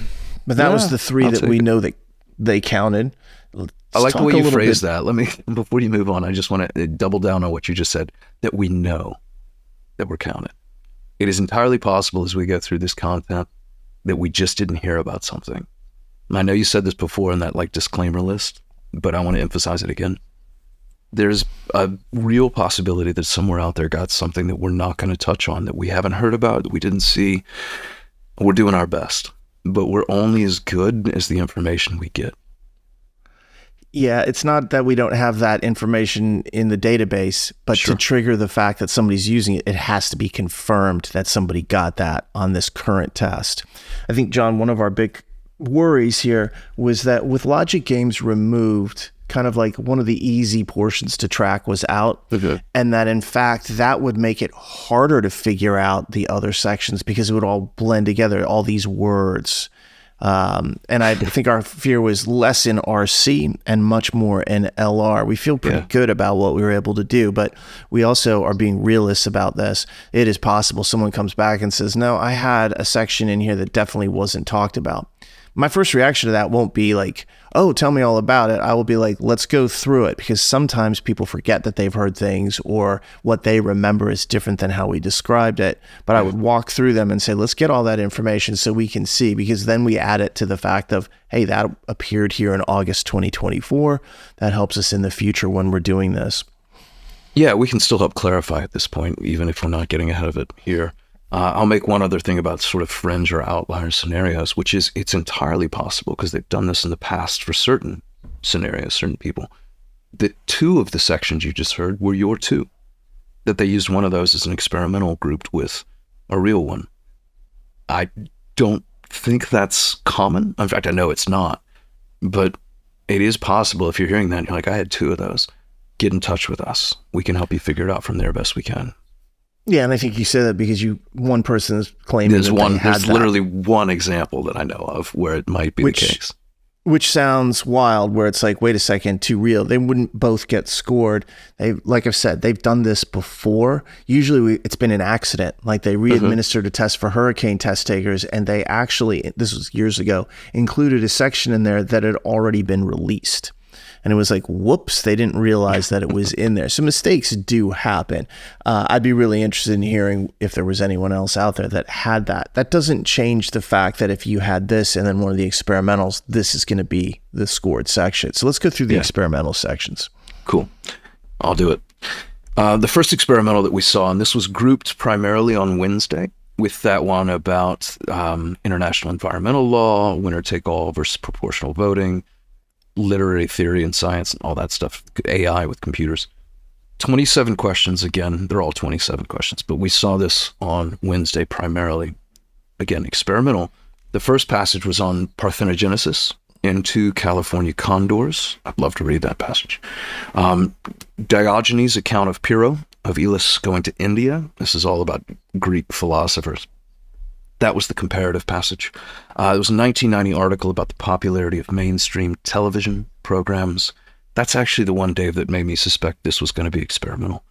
But that was the 3 that we know that they counted. I like the way you phrase that. Let me, before you move on, I just want to double down on what you just said, that we know that we're counted. It is entirely possible as we go through this content that we just didn't hear about something. And I know you said this before in that disclaimer list, but I want to emphasize it again. There's a real possibility that somewhere out there got something that we're not going to touch on, that we haven't heard about, that we didn't see. We're doing our best, but we're only as good as the information we get. Yeah, it's not that we don't have that information in the database, but to trigger the fact that somebody's using it, it has to be confirmed that somebody got that on this current test. I think, John, one of our big worries here was that with logic games removed, kind of like one of the easy portions to track was out. Okay. And that in fact, that would make it harder to figure out the other sections because it would all blend together, all these words. And I think our fear was less in RC and much more in LR. We feel pretty good about what we were able to do, but we also are being realists about this. It is possible someone comes back and says, no, I had a section in here that definitely wasn't talked about. my first reaction to that won't be like, oh, tell me all about it. I will be like, let's go through it, because sometimes people forget that they've heard things, or what they remember is different than how we described it. But I would walk through them and say, let's get all that information so we can see, because then we add it to the fact of, hey, that appeared here in August 2024. That helps us in the future when we're doing this. Yeah, we can still help clarify at this point, even if we're not getting ahead of it here. I'll make one other thing about sort of fringe or outlier scenarios, which is it's entirely possible, because they've done this in the past for certain scenarios, certain people, that 2 of the sections you just heard were your 2, that they used one of those as an experimental grouped with a real one. I don't think that's common. In fact, I know it's not, but it is possible. If you're hearing that, you're like, I had 2 of those. Get in touch with us. We can help you figure it out from there best we can. Yeah, and I think you say that because one person is claiming there's that literally one example that I know of where it might be the case. Which sounds wild, where it's like, wait a second, too real. They wouldn't both get scored. Like I've said, they've done this before. Usually it's been an accident. Like they re-administered a test for hurricane test takers, and they actually, this was years ago, included a section in there that had already been released. And it was like, whoops, they didn't realize that it was in there. So mistakes do happen. I'd be really interested in hearing if there was anyone else out there that had that. That doesn't change the fact that if you had this and then one of the experimentals, this is going to be the scored section. So let's go through the experimental sections. Cool. I'll do it. The first experimental that we saw, and this was grouped primarily on Wednesday, with that one about international environmental law, winner-take-all versus proportional voting, literary theory and science and all that stuff, AI with computers. 27 questions again. They're all 27 questions, but we saw this on Wednesday primarily. Again, experimental. The first passage was on parthenogenesis into California condors. I'd love to read that passage. Diogenes' account of Pyrrho, of Elis going to India. This is all about Greek philosophers. That was the comparative passage. There was a 1990 article about the popularity of mainstream television programs. That's actually the one, Dave, that made me suspect this was going to be experimental.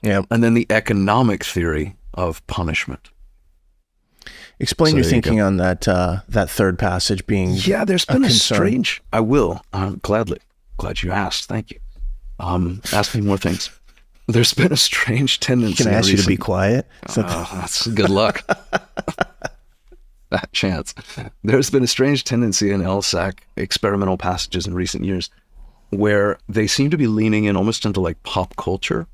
Yeah. And then the economic theory of punishment. Explain your thinking on that third passage being there's been a strange... I will, gladly. Glad you asked. Thank you. Ask me more things. There's been a strange tendency... Can I ask you to be quiet? That's good luck. That chance. There's been a strange tendency in LSAT experimental passages in recent years where they seem to be leaning in almost into like pop culture,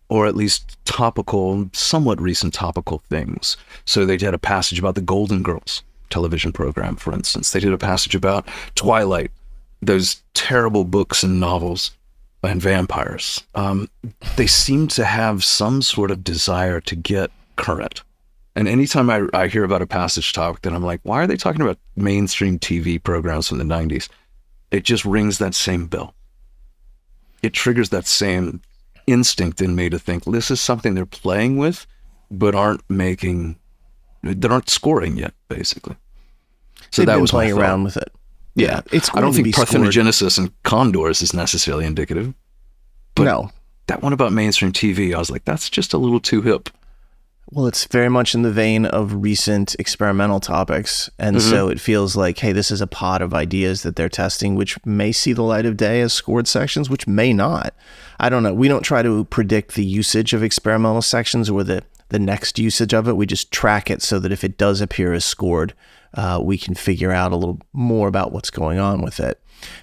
or at least topical, somewhat recent topical things. So they did a passage about the Golden Girls television program, for instance. They did a passage about Twilight, those terrible books and novels, and vampires. They seem to have some sort of desire to get current. And anytime I hear about a passage topic, then I'm like, why are they talking about mainstream TV programs from the 90s? It just rings that same bell. It triggers that same instinct in me to think this is something they're playing with, but aren't scoring yet, basically. So they've that been was playing around with it. Yeah, it's. I don't think parthenogenesis and condors is necessarily indicative. But no, that one about mainstream TV, I was like, that's just a little too hip. Well, it's very much in the vein of recent experimental topics. And so it feels like, hey, this is a pot of ideas that they're testing, which may see the light of day as scored sections, which may not. I don't know. We don't try to predict the usage of experimental sections or the next usage of it. We just track it so that if it does appear as scored, we can figure out a little more about what's going on with it.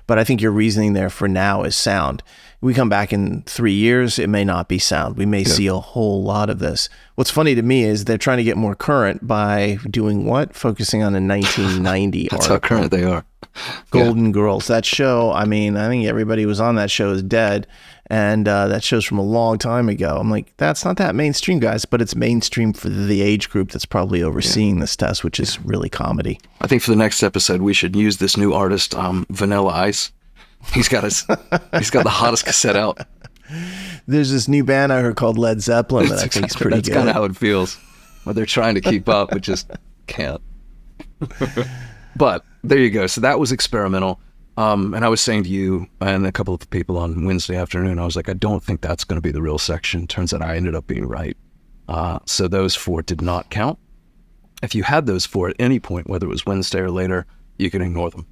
But I think your reasoning there for now is sound. We come back in 3 years, it may not be sound. We may see a whole lot of this. What's funny to me is they're trying to get more current by doing what? Focusing on a 1990 That's article. how current they are. Golden Girls. That show, I mean, I think everybody who was on that show is dead. And that show's from a long time ago. I'm like, that's not that mainstream, guys, but it's mainstream for the age group that's probably overseeing this test, which is really comedy. I think for the next episode, we should use this new artist, Vanilla Ice. He's got the hottest cassette out. There's this new band I heard called Led Zeppelin that I think is pretty good. That's kind of how it feels. Well, they're trying to keep up, but just can't. But there you go. So that was experimental. And I was saying to you and a couple of people on Wednesday afternoon, I was like, I don't think that's going to be the real section. Turns out I ended up being right. So those 4 did not count. If you had those 4 at any point, whether it was Wednesday or later, you can ignore them.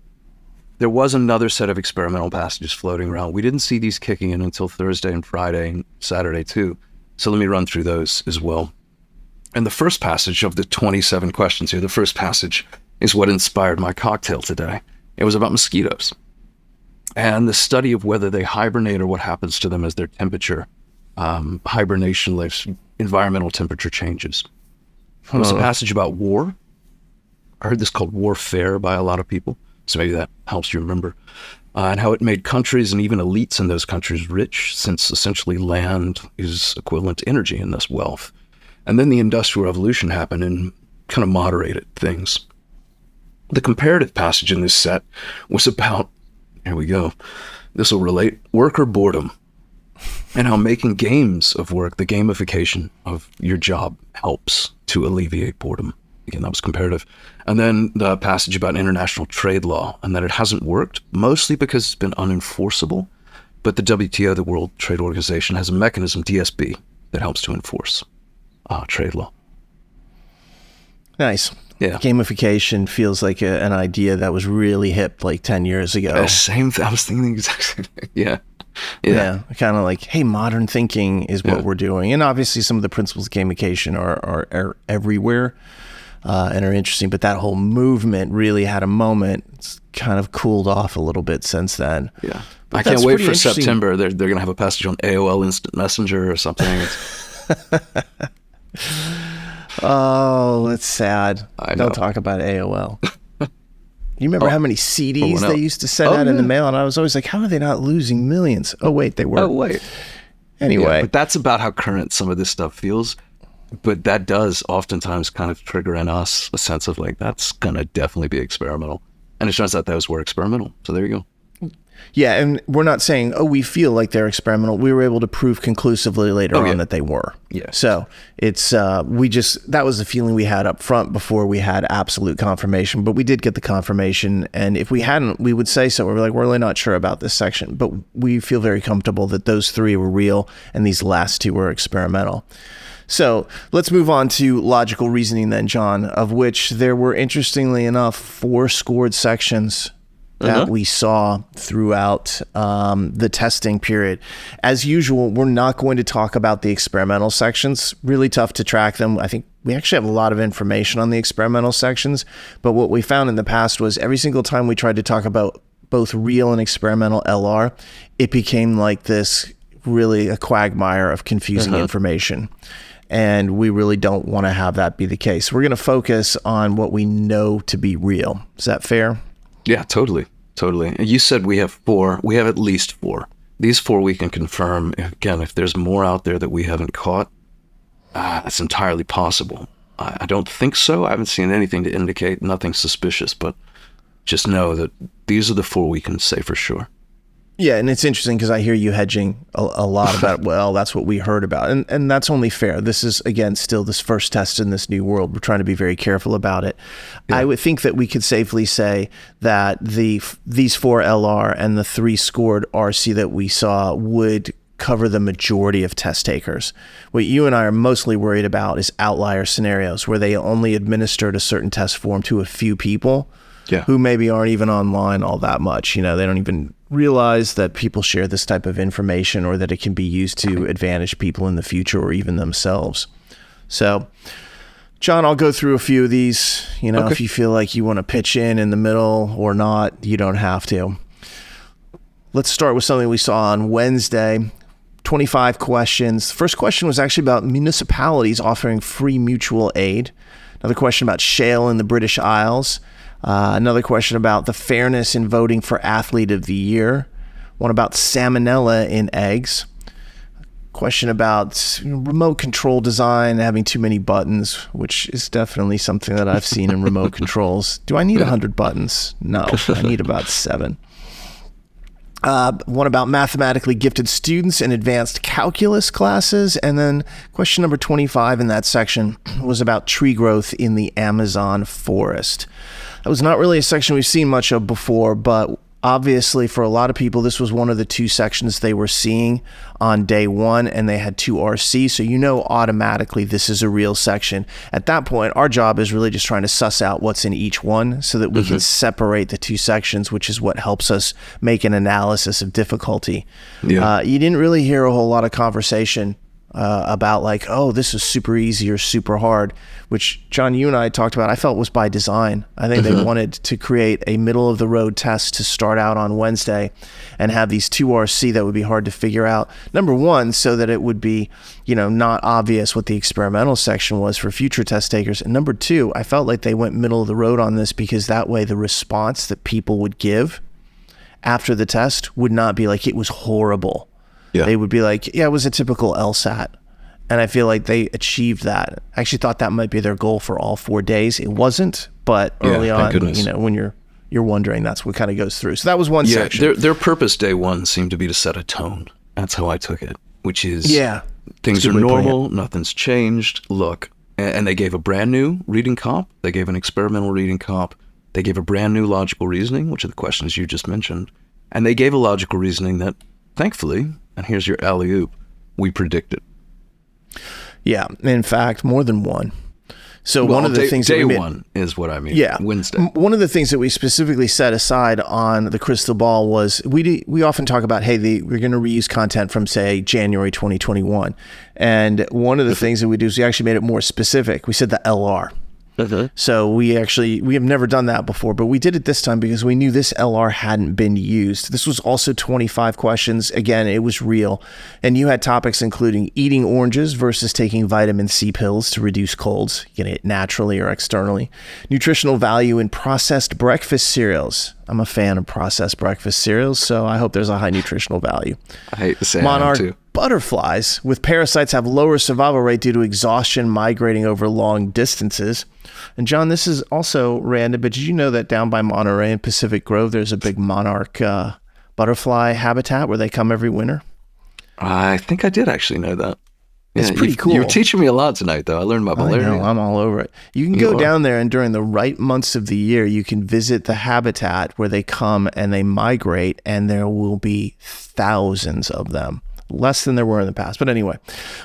There was another set of experimental passages floating around. We didn't see these kicking in until Thursday and Friday and Saturday too. So let me run through those as well. And the first passage of the 27 questions here, the first passage is what inspired my cocktail today. It was about mosquitoes and the study of whether they hibernate or what happens to them as their temperature, hibernation lives, environmental temperature changes. It was a passage about war. I heard this called warfare by a lot of people, so maybe that helps you remember, and how it made countries and even elites in those countries rich, since essentially land is equivalent to energy and thus wealth. And then the Industrial Revolution happened and kind of moderated things. The comparative passage in this set was about, here we go, this will relate, worker boredom, and how making games of work, the gamification of your job, helps to alleviate boredom. Again, that was comparative. And then the passage about international trade law and that it hasn't worked, mostly because it's been unenforceable. But the WTO, the World Trade Organization, has a mechanism, DSB, that helps to enforce trade law. Nice. Yeah. Gamification feels like an idea that was really hip like 10 years ago. Same thing. I was thinking the exact same thing. Yeah. Kind of like, hey, modern thinking is what we're doing. And obviously some of the principles of gamification are everywhere and are interesting. But that whole movement really had a moment. It's kind of cooled off a little bit since then. Yeah. I can't wait for September. They're going to have a passage on AOL Instant Messenger or something. Oh, that's sad. Don't talk about AOL. You remember how many CDs they used to send out in the mail? And I was always like, how are they not losing millions? Oh, wait, they were. Oh, wait. Anyway. Yeah, but that's about how current some of this stuff feels. But that does oftentimes kind of trigger in us a sense of like, that's going to definitely be experimental. And it turns out those were experimental. So there you go. Yeah, and we're not saying, we feel like they're experimental. We were able to prove conclusively later on that they were. Yeah. So it's, that was the feeling we had up front before we had absolute confirmation, but we did get the confirmation. And if we hadn't, we would say so. We're like, we're really not sure about this section, but we feel very comfortable that those three were real and these last two were experimental. So let's move on to logical reasoning then, John, of which there were, interestingly enough, 4 scored sections that we saw throughout the testing period. As usual, we're not going to talk about the experimental sections. Really tough to track them. I think we actually have a lot of information on the experimental sections, but what we found in the past was every single time we tried to talk about both real and experimental LR, it became like this really a quagmire of confusing information. And we really don't want to have that be the case. We're going to focus on what we know to be real. Is that fair? Yeah, totally. You said we have 4. We have at least 4. These 4 we can confirm. Again, if there's more out there that we haven't caught, that's entirely possible. I don't think so. I haven't seen anything to indicate, nothing suspicious, but just know that these are the 4 we can say for sure. Yeah, and it's interesting because I hear you hedging a lot about, well, that's what we heard about. And that's only fair. This is, again, still this first test in this new world. We're trying to be very careful about it. Yeah. I would think that we could safely say that these 4 LR and the 3 scored RC that we saw would cover the majority of test takers. What you and I are mostly worried about is outlier scenarios where they only administered a certain test form to a few people who maybe aren't even online all that much. They don't even realize that people share this type of information or that it can be used to advantage people in the future or even themselves. So, John, I'll go through a few of these. If you feel like you want to pitch in the middle or not, you don't have to. Let's start with something we saw on Wednesday. 25 questions. The first question was actually about municipalities offering free mutual aid. Another question about shale in the British Isles. Another question about the fairness in voting for Athlete of the Year. One about salmonella in eggs. Question about remote control design, having too many buttons, which is definitely something that I've seen in remote controls. Do I need 100 buttons? No, I need about 7. One about mathematically gifted students in advanced calculus classes. And then question number 25 in that section was about tree growth in the Amazon forest. That was not really a section we've seen much of before, but Obviously, for a lot of people, this was one of the two sections they were seeing on day one, and they had two RC. So automatically this is a real section. At that point, our job is really just trying to suss out what's in each one so that we can separate the two sections, which is what helps us make an analysis of difficulty. Yeah. You didn't really hear a whole lot of conversation about like, oh, this is super easy or super hard, which John, you and I talked about, I felt was by design. I think they wanted to create a middle of the road test to start out on Wednesday and have these two RC that would be hard to figure out. Number one, so that it would be, not obvious what the experimental section was for future test takers. And number two, I felt like they went middle of the road on this because that way the response that people would give after the test would not be like, it was horrible. Yeah. They would be like, yeah, it was a typical LSAT. And I feel like they achieved that. I actually thought that might be their goal for all 4 days. It wasn't, but early on, when you're wondering, that's what kind of goes through. So that was one section. Their purpose day one seemed to be to set a tone. That's how I took it, which is things are normal, nothing's changed. Look, and they gave a brand new reading comp. They gave an experimental reading comp. They gave a brand new logical reasoning, which are the questions you just mentioned. And they gave a logical reasoning that, thankfully, and here's your alley-oop, we predicted. Yeah, in fact, more than one. So one of the things day one is what I mean. Yeah, Wednesday. One of the things that we specifically set aside on the crystal ball was we often talk about, hey, we're going to reuse content from, say, January 2021, and one of the things that we do is we actually made it more specific. We said the LR. So we have never done that before, but we did it this time because we knew this LR hadn't been used. This was also 25 questions. Again, it was real. And you had topics including eating oranges versus taking vitamin C pills to reduce colds, getting it naturally or externally. Nutritional value in processed breakfast cereals. I'm a fan of processed breakfast cereals, so I hope there's a high nutritional value. I hate to say Monarch too. Butterflies with parasites have lower survival rate due to exhaustion migrating over long distances. And John, this is also random, but did you know that down by Monterey in Pacific Grove, there's a big monarch butterfly habitat where they come every winter? I think I did actually know that. It's pretty cool. You're teaching me a lot tonight, though. I learned about malaria. I know, I'm all over it. You can go down there, and during the right months of the year, you can visit the habitat where they come and they migrate, and there will be thousands of them. Less than there were in the past. But anyway,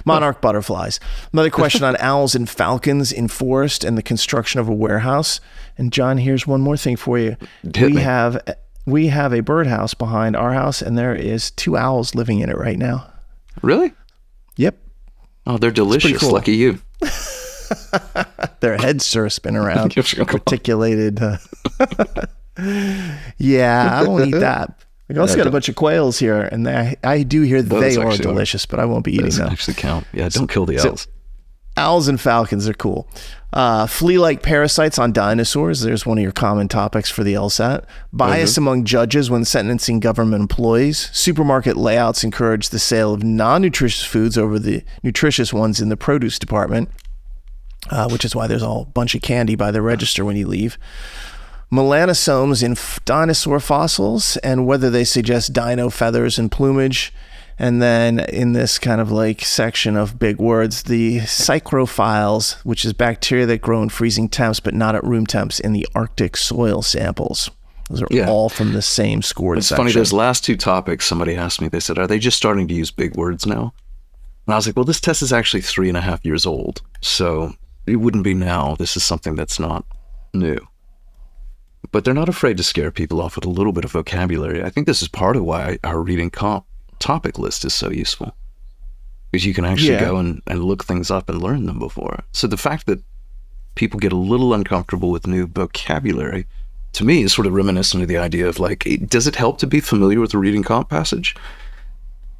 monarch butterflies. Another question on owls and falcons in forest and the construction of a warehouse. And John, here's one more thing for you. We have a birdhouse behind our house, and there is 2 owls living in it right now. Really? Yep. Oh, they're delicious. Cool. Lucky you. Their heads are spin around. Articulated. Yeah, I won't eat that. We also got a bunch of quails here, and I do hear that they are delicious, but I won't be eating them. Actually count. Yeah, don't kill the owls. Owls and falcons are cool. Flea-like parasites on dinosaurs. There's one of your common topics for the LSAT. Bias among judges when sentencing government employees. Supermarket layouts encourage the sale of non-nutritious foods over the nutritious ones in the produce department, which is why there's a bunch of candy by the register when you leave. Melanosomes in dinosaur fossils and whether they suggest dino feathers and plumage. And then in this kind of like section of big words, the psychrophiles, which is bacteria that grow in freezing temps but not at room temps in the Arctic soil samples. Those are all from the same scored section. It's funny, those last 2 topics, somebody asked me, they said, are they just starting to use big words now? And I was like, well, this test is actually 3.5 years old. So it wouldn't be now. This is something that's not new. But they're not afraid to scare people off with a little bit of vocabulary. I think this is part of why our reading topic list is so useful, because you can actually go and look things up and learn them before. So the fact that people get a little uncomfortable with new vocabulary, to me, is sort of reminiscent of the idea of like, does it help to be familiar with the reading comp passage?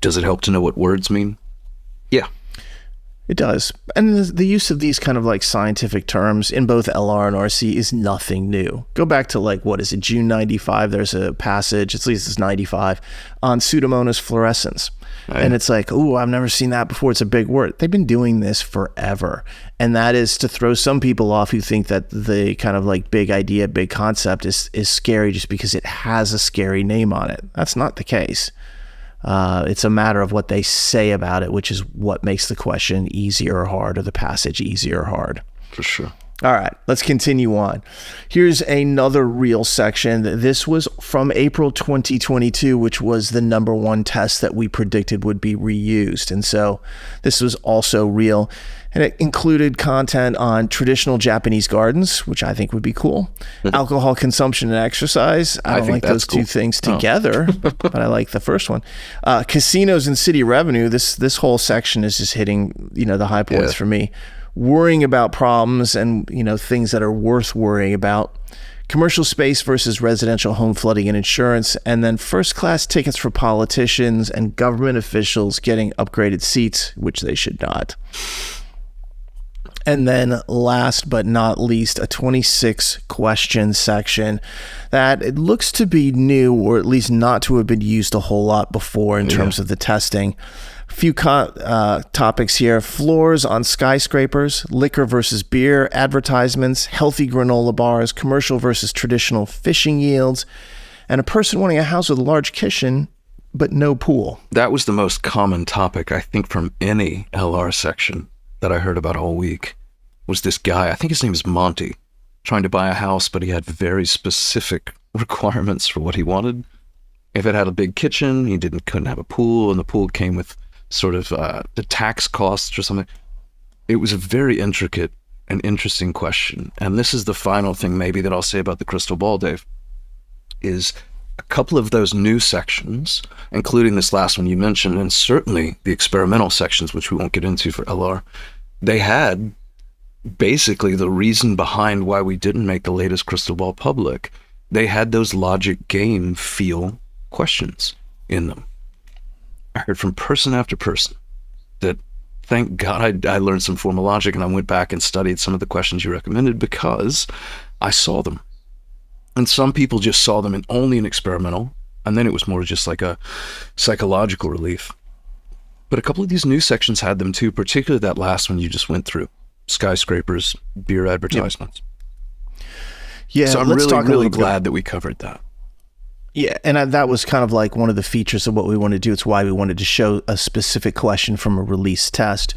Does it help to know what words mean? Yeah. It does. And the use of these kind of like scientific terms in both LR and RC is nothing new. Go back to like, what is it, June 95, there's a passage, at least it's 95, on Pseudomonas fluorescens. Right. And it's like, ooh, I've never seen that before. It's a big word. They've been doing this forever. And that is to throw some people off who think that the kind of like big idea, big concept is scary just because it has a scary name on it. That's not the case. It's a matter of what they say about it, which is what makes the question easy or hard, or the passage easy or hard. For sure. All right, let's continue on. Here's another real section. This was from April 2022, which was the number one test that we predicted would be reused. And so this was also real. And it included content on traditional Japanese gardens, which I think would be cool. Alcohol consumption and exercise. I don't like those two things together, but I like the first one. Casinos and city revenue. This whole section is just hitting, the high points for me. Worrying about problems and, things that are worth worrying about. Commercial space versus residential home flooding and insurance. And then first class tickets for politicians and government officials getting upgraded seats, which they should not. And then last but not least, a 26 question section that it looks to be new, or at least not to have been used a whole lot before in terms of the testing. A few topics here: floors on skyscrapers, liquor versus beer, advertisements, healthy granola bars, commercial versus traditional fishing yields, and a person wanting a house with a large kitchen but no pool. That was the most common topic, I think, from any LR section that I heard about all week. Was this guy, I think his name is Monty, trying to buy a house, but he had very specific requirements for what he wanted. If it had a big kitchen, he couldn't have a pool, and the pool came with sort of the tax costs or something. It was a very intricate and interesting question. And this is the final thing maybe that I'll say about the crystal ball, Dave, is a couple of those new sections, including this last one you mentioned, and certainly the experimental sections, which we won't get into for LR, they had basically the reason behind why we didn't make the latest crystal ball public. They had those logic game feel questions in them. I heard from person after person that, thank God I learned some formal logic, and I went back and studied some of the questions you recommended because I saw them. And some people just saw them only in experimental, and then it was more just like a psychological relief. But a couple of these new sections had them too, particularly that last one you just went through. Skyscrapers, beer advertisements. Yeah, so I'm really glad that we covered that. Yeah, and that was kind of like one of the features of what we wanted to do. It's why we wanted to show a specific question from a release test.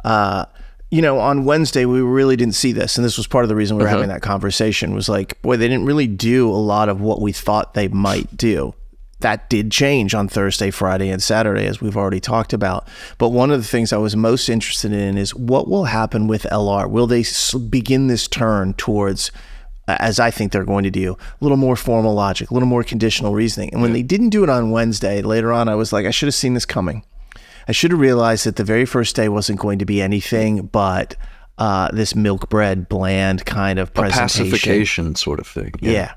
On Wednesday, we really didn't see this, and this was part of the reason we were having that conversation, was like, boy, they didn't really do a lot of what we thought they might do. That did change on Thursday, Friday, and Saturday, as we've already talked about. But one of the things I was most interested in is what will happen with LR. Will they begin this turn towards, as I think they're going to do, a little more formal logic, a little more conditional reasoning? And when they didn't do it on Wednesday, later on, I was like, I should have seen this coming. I should have realized that the very first day wasn't going to be anything but this milk bread, bland kind of presentation. A pacification sort of thing. Yeah.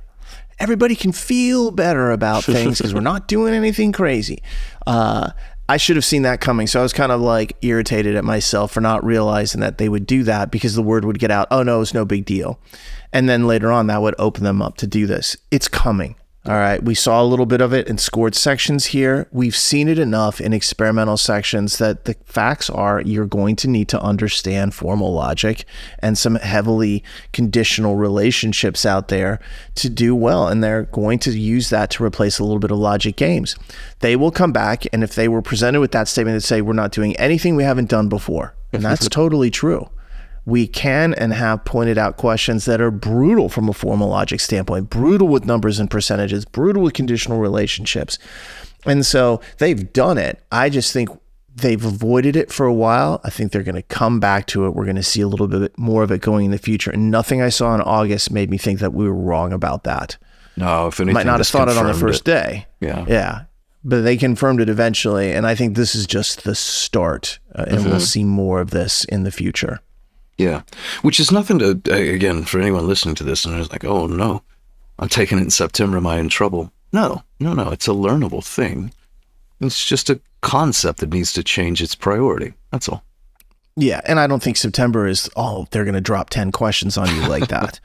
Everybody can feel better about things because we're not doing anything crazy. I should have seen that coming. So I was kind of like irritated at myself for not realizing that they would do that, because the word would get out, oh no, it's no big deal. And then later on, that would open them up to do this. It's coming. All right. We saw a little bit of it in scored sections here. We've seen it enough in experimental sections that the facts are you're going to need to understand formal logic and some heavily conditional relationships out there to do well. And they're going to use that to replace a little bit of logic games. They will come back, and if they were presented with that statement, they'd say, we're not doing anything we haven't done before. And that's totally true. We can and have pointed out questions that are brutal from a formal logic standpoint, brutal with numbers and percentages, brutal with conditional relationships. And so they've done it. I just think they've avoided it for a while. I think they're going to come back to it. We're going to see a little bit more of it going in the future. And nothing I saw in August made me think that we were wrong about that. No, if anything, might not have thought it on the first day. Yeah. But they confirmed it eventually. And I think this is just the start. And we'll see more of this in the future. Yeah, which is nothing to, again, for anyone listening to this and it's like, oh no, I'm taking it in September, am I in trouble? No, it's a learnable thing. It's just a concept that needs to change its priority. That's all. Yeah, and I don't think September is, they're going to drop 10 questions on you like that.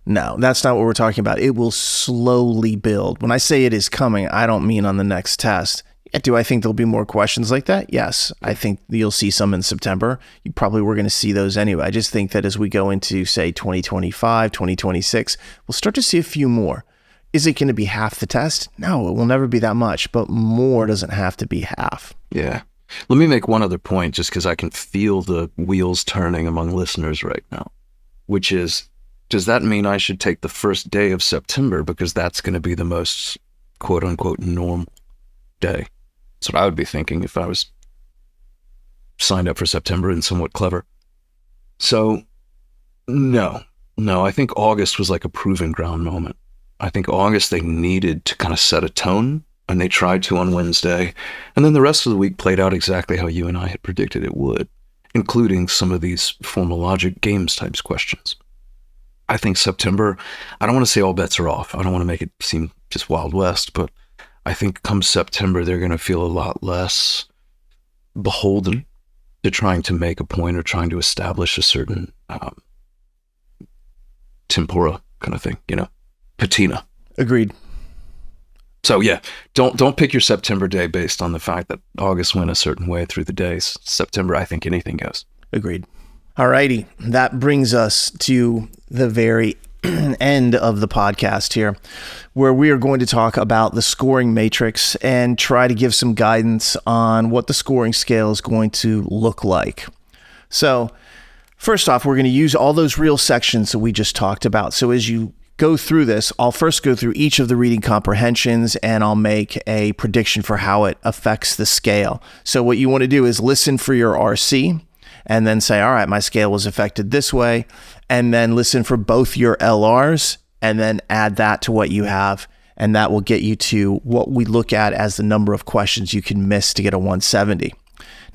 No, that's not what we're talking about. It will slowly build. When I say it is coming, I don't mean on the next test. Do I think there'll be more questions like that? Yes. I think you'll see some in September. You probably were going to see those anyway. I just think that as we go into, say, 2025, 2026, we'll start to see a few more. Is it going to be half the test? No, it will never be that much, but more doesn't have to be half. Yeah. Let me make one other point, just because I can feel the wheels turning among listeners right now. which is, does that mean I should take the first day of September because that's going to be the most quote unquote normal day? That's what I would be thinking if I was signed up for September and somewhat clever. So no, I think August was like a proving ground moment. I think August, they needed to kind of set a tone, and they tried to on Wednesday. And then the rest of the week played out exactly how you and I had predicted it would, including some of these formal logic games types questions. I think September, I don't want to say all bets are off. I don't want to make it seem just Wild West, but I think come September, they're going to feel a lot less beholden to trying to make a point or trying to establish a certain tempora kind of thing, patina. Agreed. So yeah, don't pick your September day based on the fact that August went a certain way through the days. September, I think anything goes. Agreed. All righty. That brings us to the very end of the podcast here, where we are going to talk about the scoring matrix and try to give some guidance on what the scoring scale is going to look like. So first off, we're going to use all those real sections that we just talked about. So as you go through this, I'll first go through each of the reading comprehensions and I'll make a prediction for how it affects the scale. So what you want to do is listen for your RC and then say, all right, my scale was affected this way. And then listen for both your LRs and then add that to what you have. And that will get you to what we look at as the number of questions you can miss to get a 170.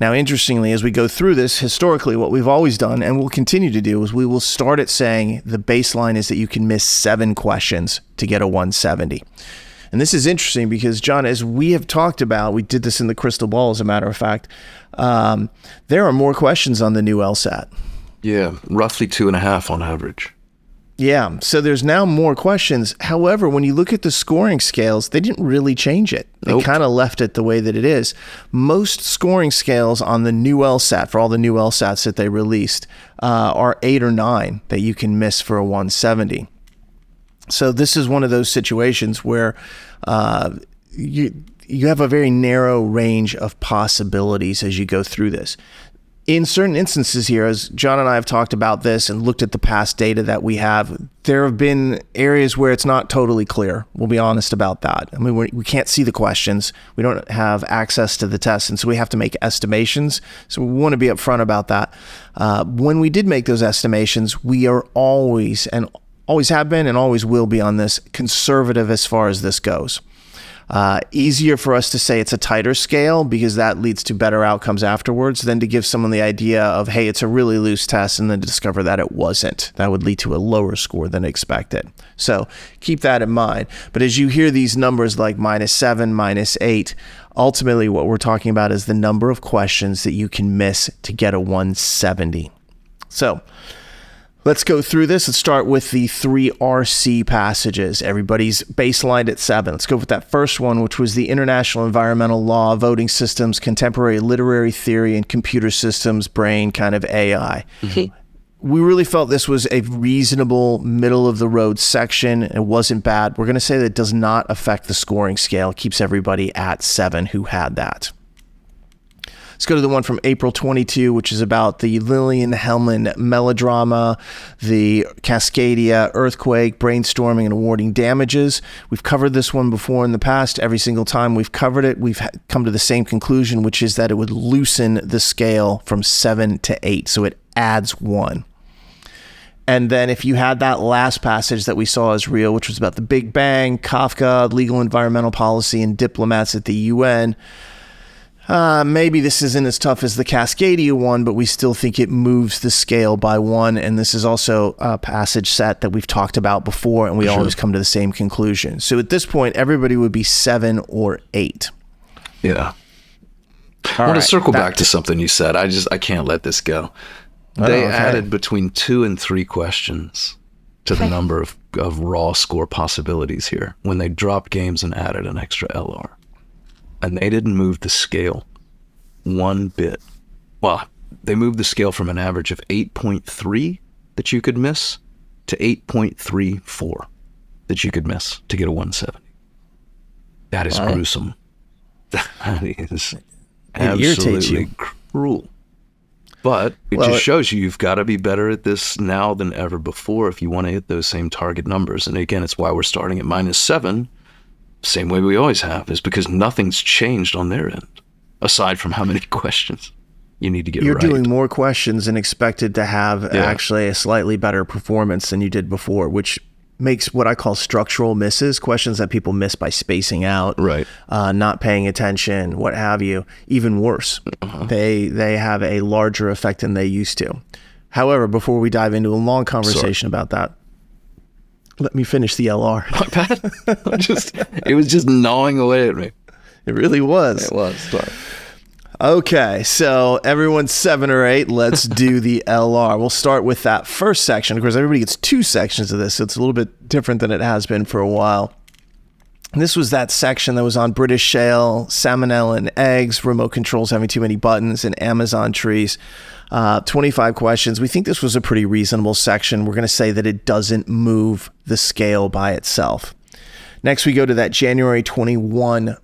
Now, interestingly, as we go through this, historically, what we've always done and will continue to do is we will start at saying the baseline is that you can miss 7 questions to get a 170. And this is interesting because, John, as we have talked about, we did this in the crystal ball, as a matter of fact, there are more questions on the new LSAT. Yeah, roughly 2.5 on average. Yeah, so there's now more questions. However, when you look at the scoring scales, they didn't really change it. They kind of left it the way that it is. Most scoring scales on the new LSAT, for all the new LSATs that they released, are 8 or 9 that you can miss for a 170. So this is one of those situations where you have a very narrow range of possibilities as you go through this. In certain instances here, as John and I have talked about this and looked at the past data that we have, there have been areas where it's not totally clear. We'll be honest about that. I mean, we can't see the questions. We don't have access to the tests, and so we have to make estimations. So we want to be upfront about that. When we did make those estimations, we are always have been and always will be on this conservative as far as this goes. Easier for us to say it's a tighter scale because that leads to better outcomes afterwards than to give someone the idea of, hey, it's a really loose test and then to discover that it wasn't. That would lead to a lower score than expected. So keep that in mind. But as you hear these numbers like -7, -8, ultimately what we're talking about is the number of questions that you can miss to get a 170. So let's go through this. Let's start with the 3 RC passages. Everybody's baselined at 7. Let's go with that first one, which was the International Environmental Law, Voting Systems, Contemporary Literary Theory, and Computer Systems, Brain kind of AI. Mm-hmm. We really felt this was a reasonable middle-of-the-road section. It wasn't bad. We're going to say that it does not affect the scoring scale. It keeps everybody at 7 who had that. Let's go to the one from April 22, which is about the Lillian Hellman melodrama, the Cascadia earthquake, brainstorming and awarding damages. We've covered this one before in the past. Every single time we've covered it, we've come to the same conclusion, which is that it would loosen the scale from 7 to 8. So it adds 1. And then if you had that last passage that we saw as real, which was about the Big Bang, Kafka, legal environmental policy, and diplomats at the UN, maybe this isn't as tough as the Cascadia one, but we still think it moves the scale by 1. And this is also a passage set that we've talked about before, and we always come to the same conclusion. So at this point, everybody would be 7 or 8. Yeah. I want to circle back to something you said. I can't let this go. They added between 2 and 3 questions to the number of raw score possibilities here when they dropped games and added an extra LR. And they didn't move the scale one bit. Well, they moved the scale from an average of 8.3 that you could miss to 8.34 that you could miss to get a 170. That is gruesome. That is absolutely cruel. But it just shows you've got to be better at this now than ever before if you want to hit those same target numbers. And again, it's why we're starting at -7, same way we always have, is because nothing's changed on their end, aside from how many questions you need to get right. You're doing more questions and expected to have actually a slightly better performance than you did before, which makes what I call structural misses, questions that people miss by spacing out, right, not paying attention, what have you, even worse. They have a larger effect than they used to. However, before we dive into a long conversation about that, let me finish the LR. My bad. It was just gnawing away at me. It really was. It was. Sorry. Okay, so everyone's 7 or 8. Let's do the LR. We'll start with that first section. Of course, everybody gets 2 sections of this, so it's a little bit different than it has been for a while. And this was that section that was on British shale, salmonella in eggs, remote controls having too many buttons, and Amazon trees. 25 questions. We think this was a pretty reasonable section. We're going to say that it doesn't move the scale by itself. Next, we go to that January 21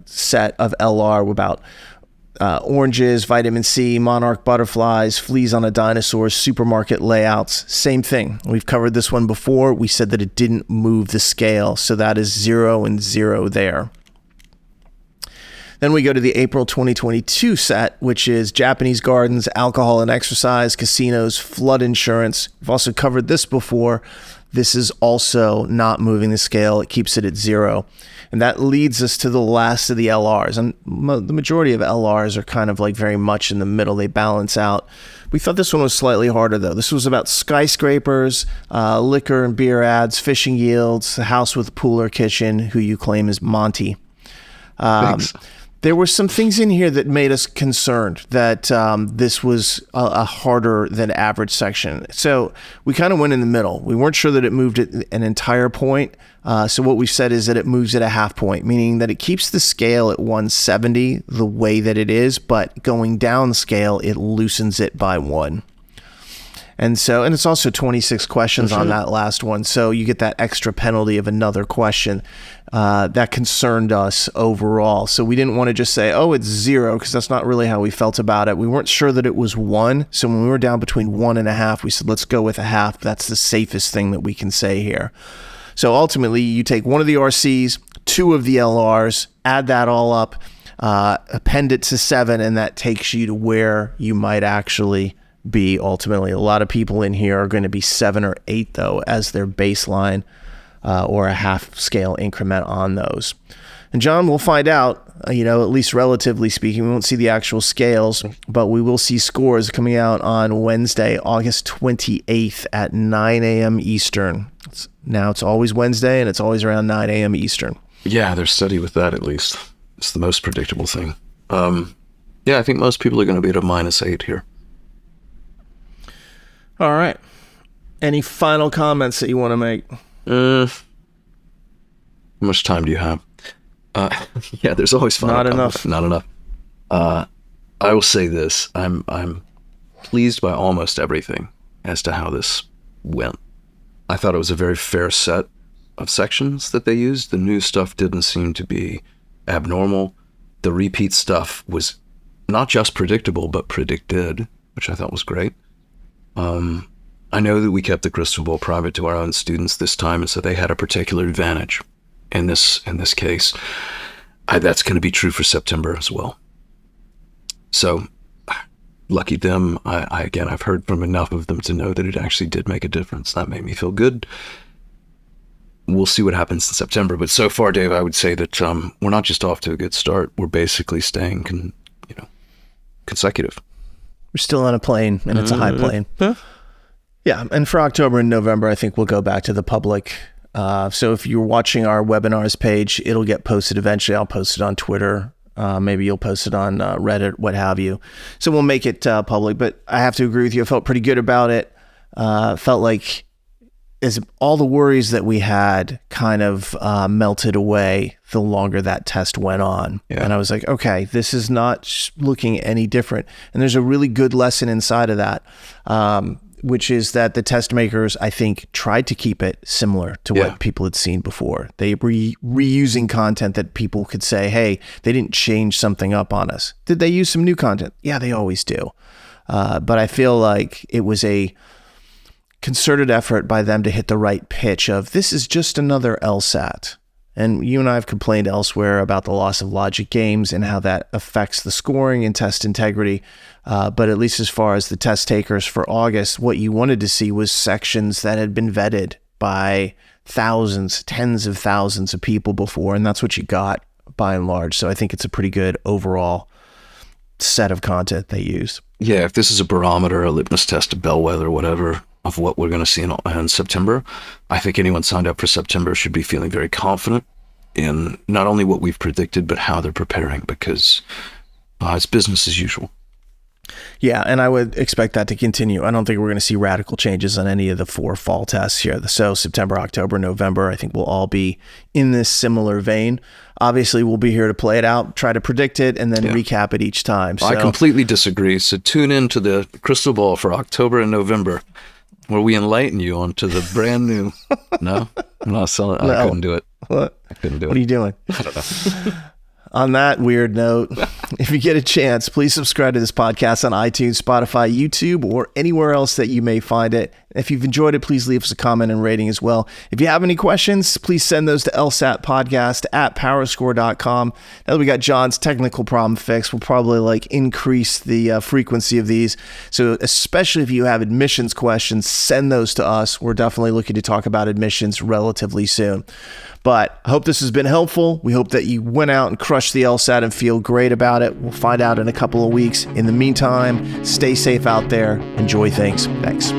set of LR about oranges, vitamin C, monarch butterflies, fleas on a dinosaur, supermarket layouts. Same thing. We've covered this one before. We said that it didn't move the scale, so that is 0 and 0 there. Then we go to the April 2022 set, which is Japanese gardens, alcohol and exercise, casinos, flood insurance. We've also covered this before. This is also not moving the scale. It keeps it at 0. And that leads us to the last of the LRs. And the majority of LRs are kind of like very much in the middle. They balance out. We thought this one was slightly harder, though. This was about skyscrapers, liquor and beer ads, fishing yields, a house with a pool or kitchen, who you claim is Monty. Thanks. There were some things in here that made us concerned that this was a harder than average section. So we kind of went in the middle. We weren't sure that it moved at an entire point. So what we've said is that it moves at a half point, meaning that it keeps the scale at 170 the way that it is, but going down scale, it loosens it by 1. And it's also 26 questions on that last one. So you get that extra penalty of another question that concerned us overall. So we didn't want to just say, oh, it's 0, because that's not really how we felt about it. We weren't sure that it was 1. So when we were down between 1 and a half, we said, let's go with a half. That's the safest thing that we can say here. So ultimately, you take one of the RCs, 2 of the LRs, add that all up, append it to 7, and that takes you to where you might actually be ultimately. A lot of people in here are going to be 7 or 8 though as their baseline or a half scale increment on those. And John, we'll find out, at least relatively speaking. We won't see the actual scales, but we will see scores coming out on Wednesday, August 28th at 9 a.m. Eastern. Now it's always Wednesday and it's always around 9 a.m. Eastern. Yeah, they're steady with that at least. It's the most predictable thing. I think most people are going to be at a -8 here. All right. Any final comments that you want to make? How much time do you have? There's always final comments. Not enough. I will say this. I'm pleased by almost everything as to how this went. I thought it was a very fair set of sections that they used. The new stuff didn't seem to be abnormal. The repeat stuff was not just predictable, but predicted, which I thought was great. I know that we kept the crystal ball private to our own students this time, and so they had a particular advantage in this case. That's going to be true for September as well. So, lucky them. I've heard from enough of them to know that it actually did make a difference. That made me feel good. We'll see what happens in September, but so far, Dave, I would say that we're not just off to a good start. We're basically staying, consecutive. We're still on a plane, and it's a high plane. Yeah, and for October and November, I think we'll go back to the public. So if you're watching our webinars page, it'll get posted eventually. I'll post it on Twitter. Maybe you'll post it on Reddit, what have you. So we'll make it public. But I have to agree with you. I felt pretty good about it. Felt like as all the worries that we had kind of melted away the longer that test went on. Yeah. And I was like, okay, this is not looking any different. And there's a really good lesson inside of that, which is that the test makers, I think, tried to keep it similar to what people had seen before. They were reusing content that people could say, hey, they didn't change something up on us. Did they use some new content? Yeah, they always do. But I feel like it was a concerted effort by them to hit the right pitch of this is just another LSAT. And you and I have complained elsewhere about the loss of logic games and how that affects the scoring and test integrity. But at least as far as the test takers for August, what you wanted to see was sections that had been vetted by thousands, tens of thousands of people before. And that's what you got by and large. So I think it's a pretty good overall set of content they use. Yeah, if this is a barometer, a litmus test, a bellwether, whatever, of what we're going to see in September, I think anyone signed up for September should be feeling very confident in not only what we've predicted, but how they're preparing, because it's business as usual. Yeah, and I would expect that to continue. I don't think we're going to see radical changes on any of the 4 fall tests here. So September, October, November, I think we'll all be in this similar vein. Obviously, we'll be here to play it out, try to predict it, and then recap it each time. So, I completely disagree. So tune in to the crystal ball for October and November, where we enlighten you onto the brand new... No? I'm not selling it. No. I couldn't do it. What? I couldn't do it. What are you doing? I don't know. On that weird note, if you get a chance, please subscribe to this podcast on iTunes, Spotify, YouTube, or anywhere else that you may find it. If you've enjoyed it, please leave us a comment and rating as well. If you have any questions, please send those to lsatpodcast@powerscore.com. Now that we got John's technical problem fixed, we'll probably increase the frequency of these. So especially if you have admissions questions, send those to us. We're definitely looking to talk about admissions relatively soon. But I hope this has been helpful. We hope that you went out and crushed the LSAT and feel great about it. We'll find out in a couple of weeks. In the meantime, stay safe out there. Enjoy things. Thanks.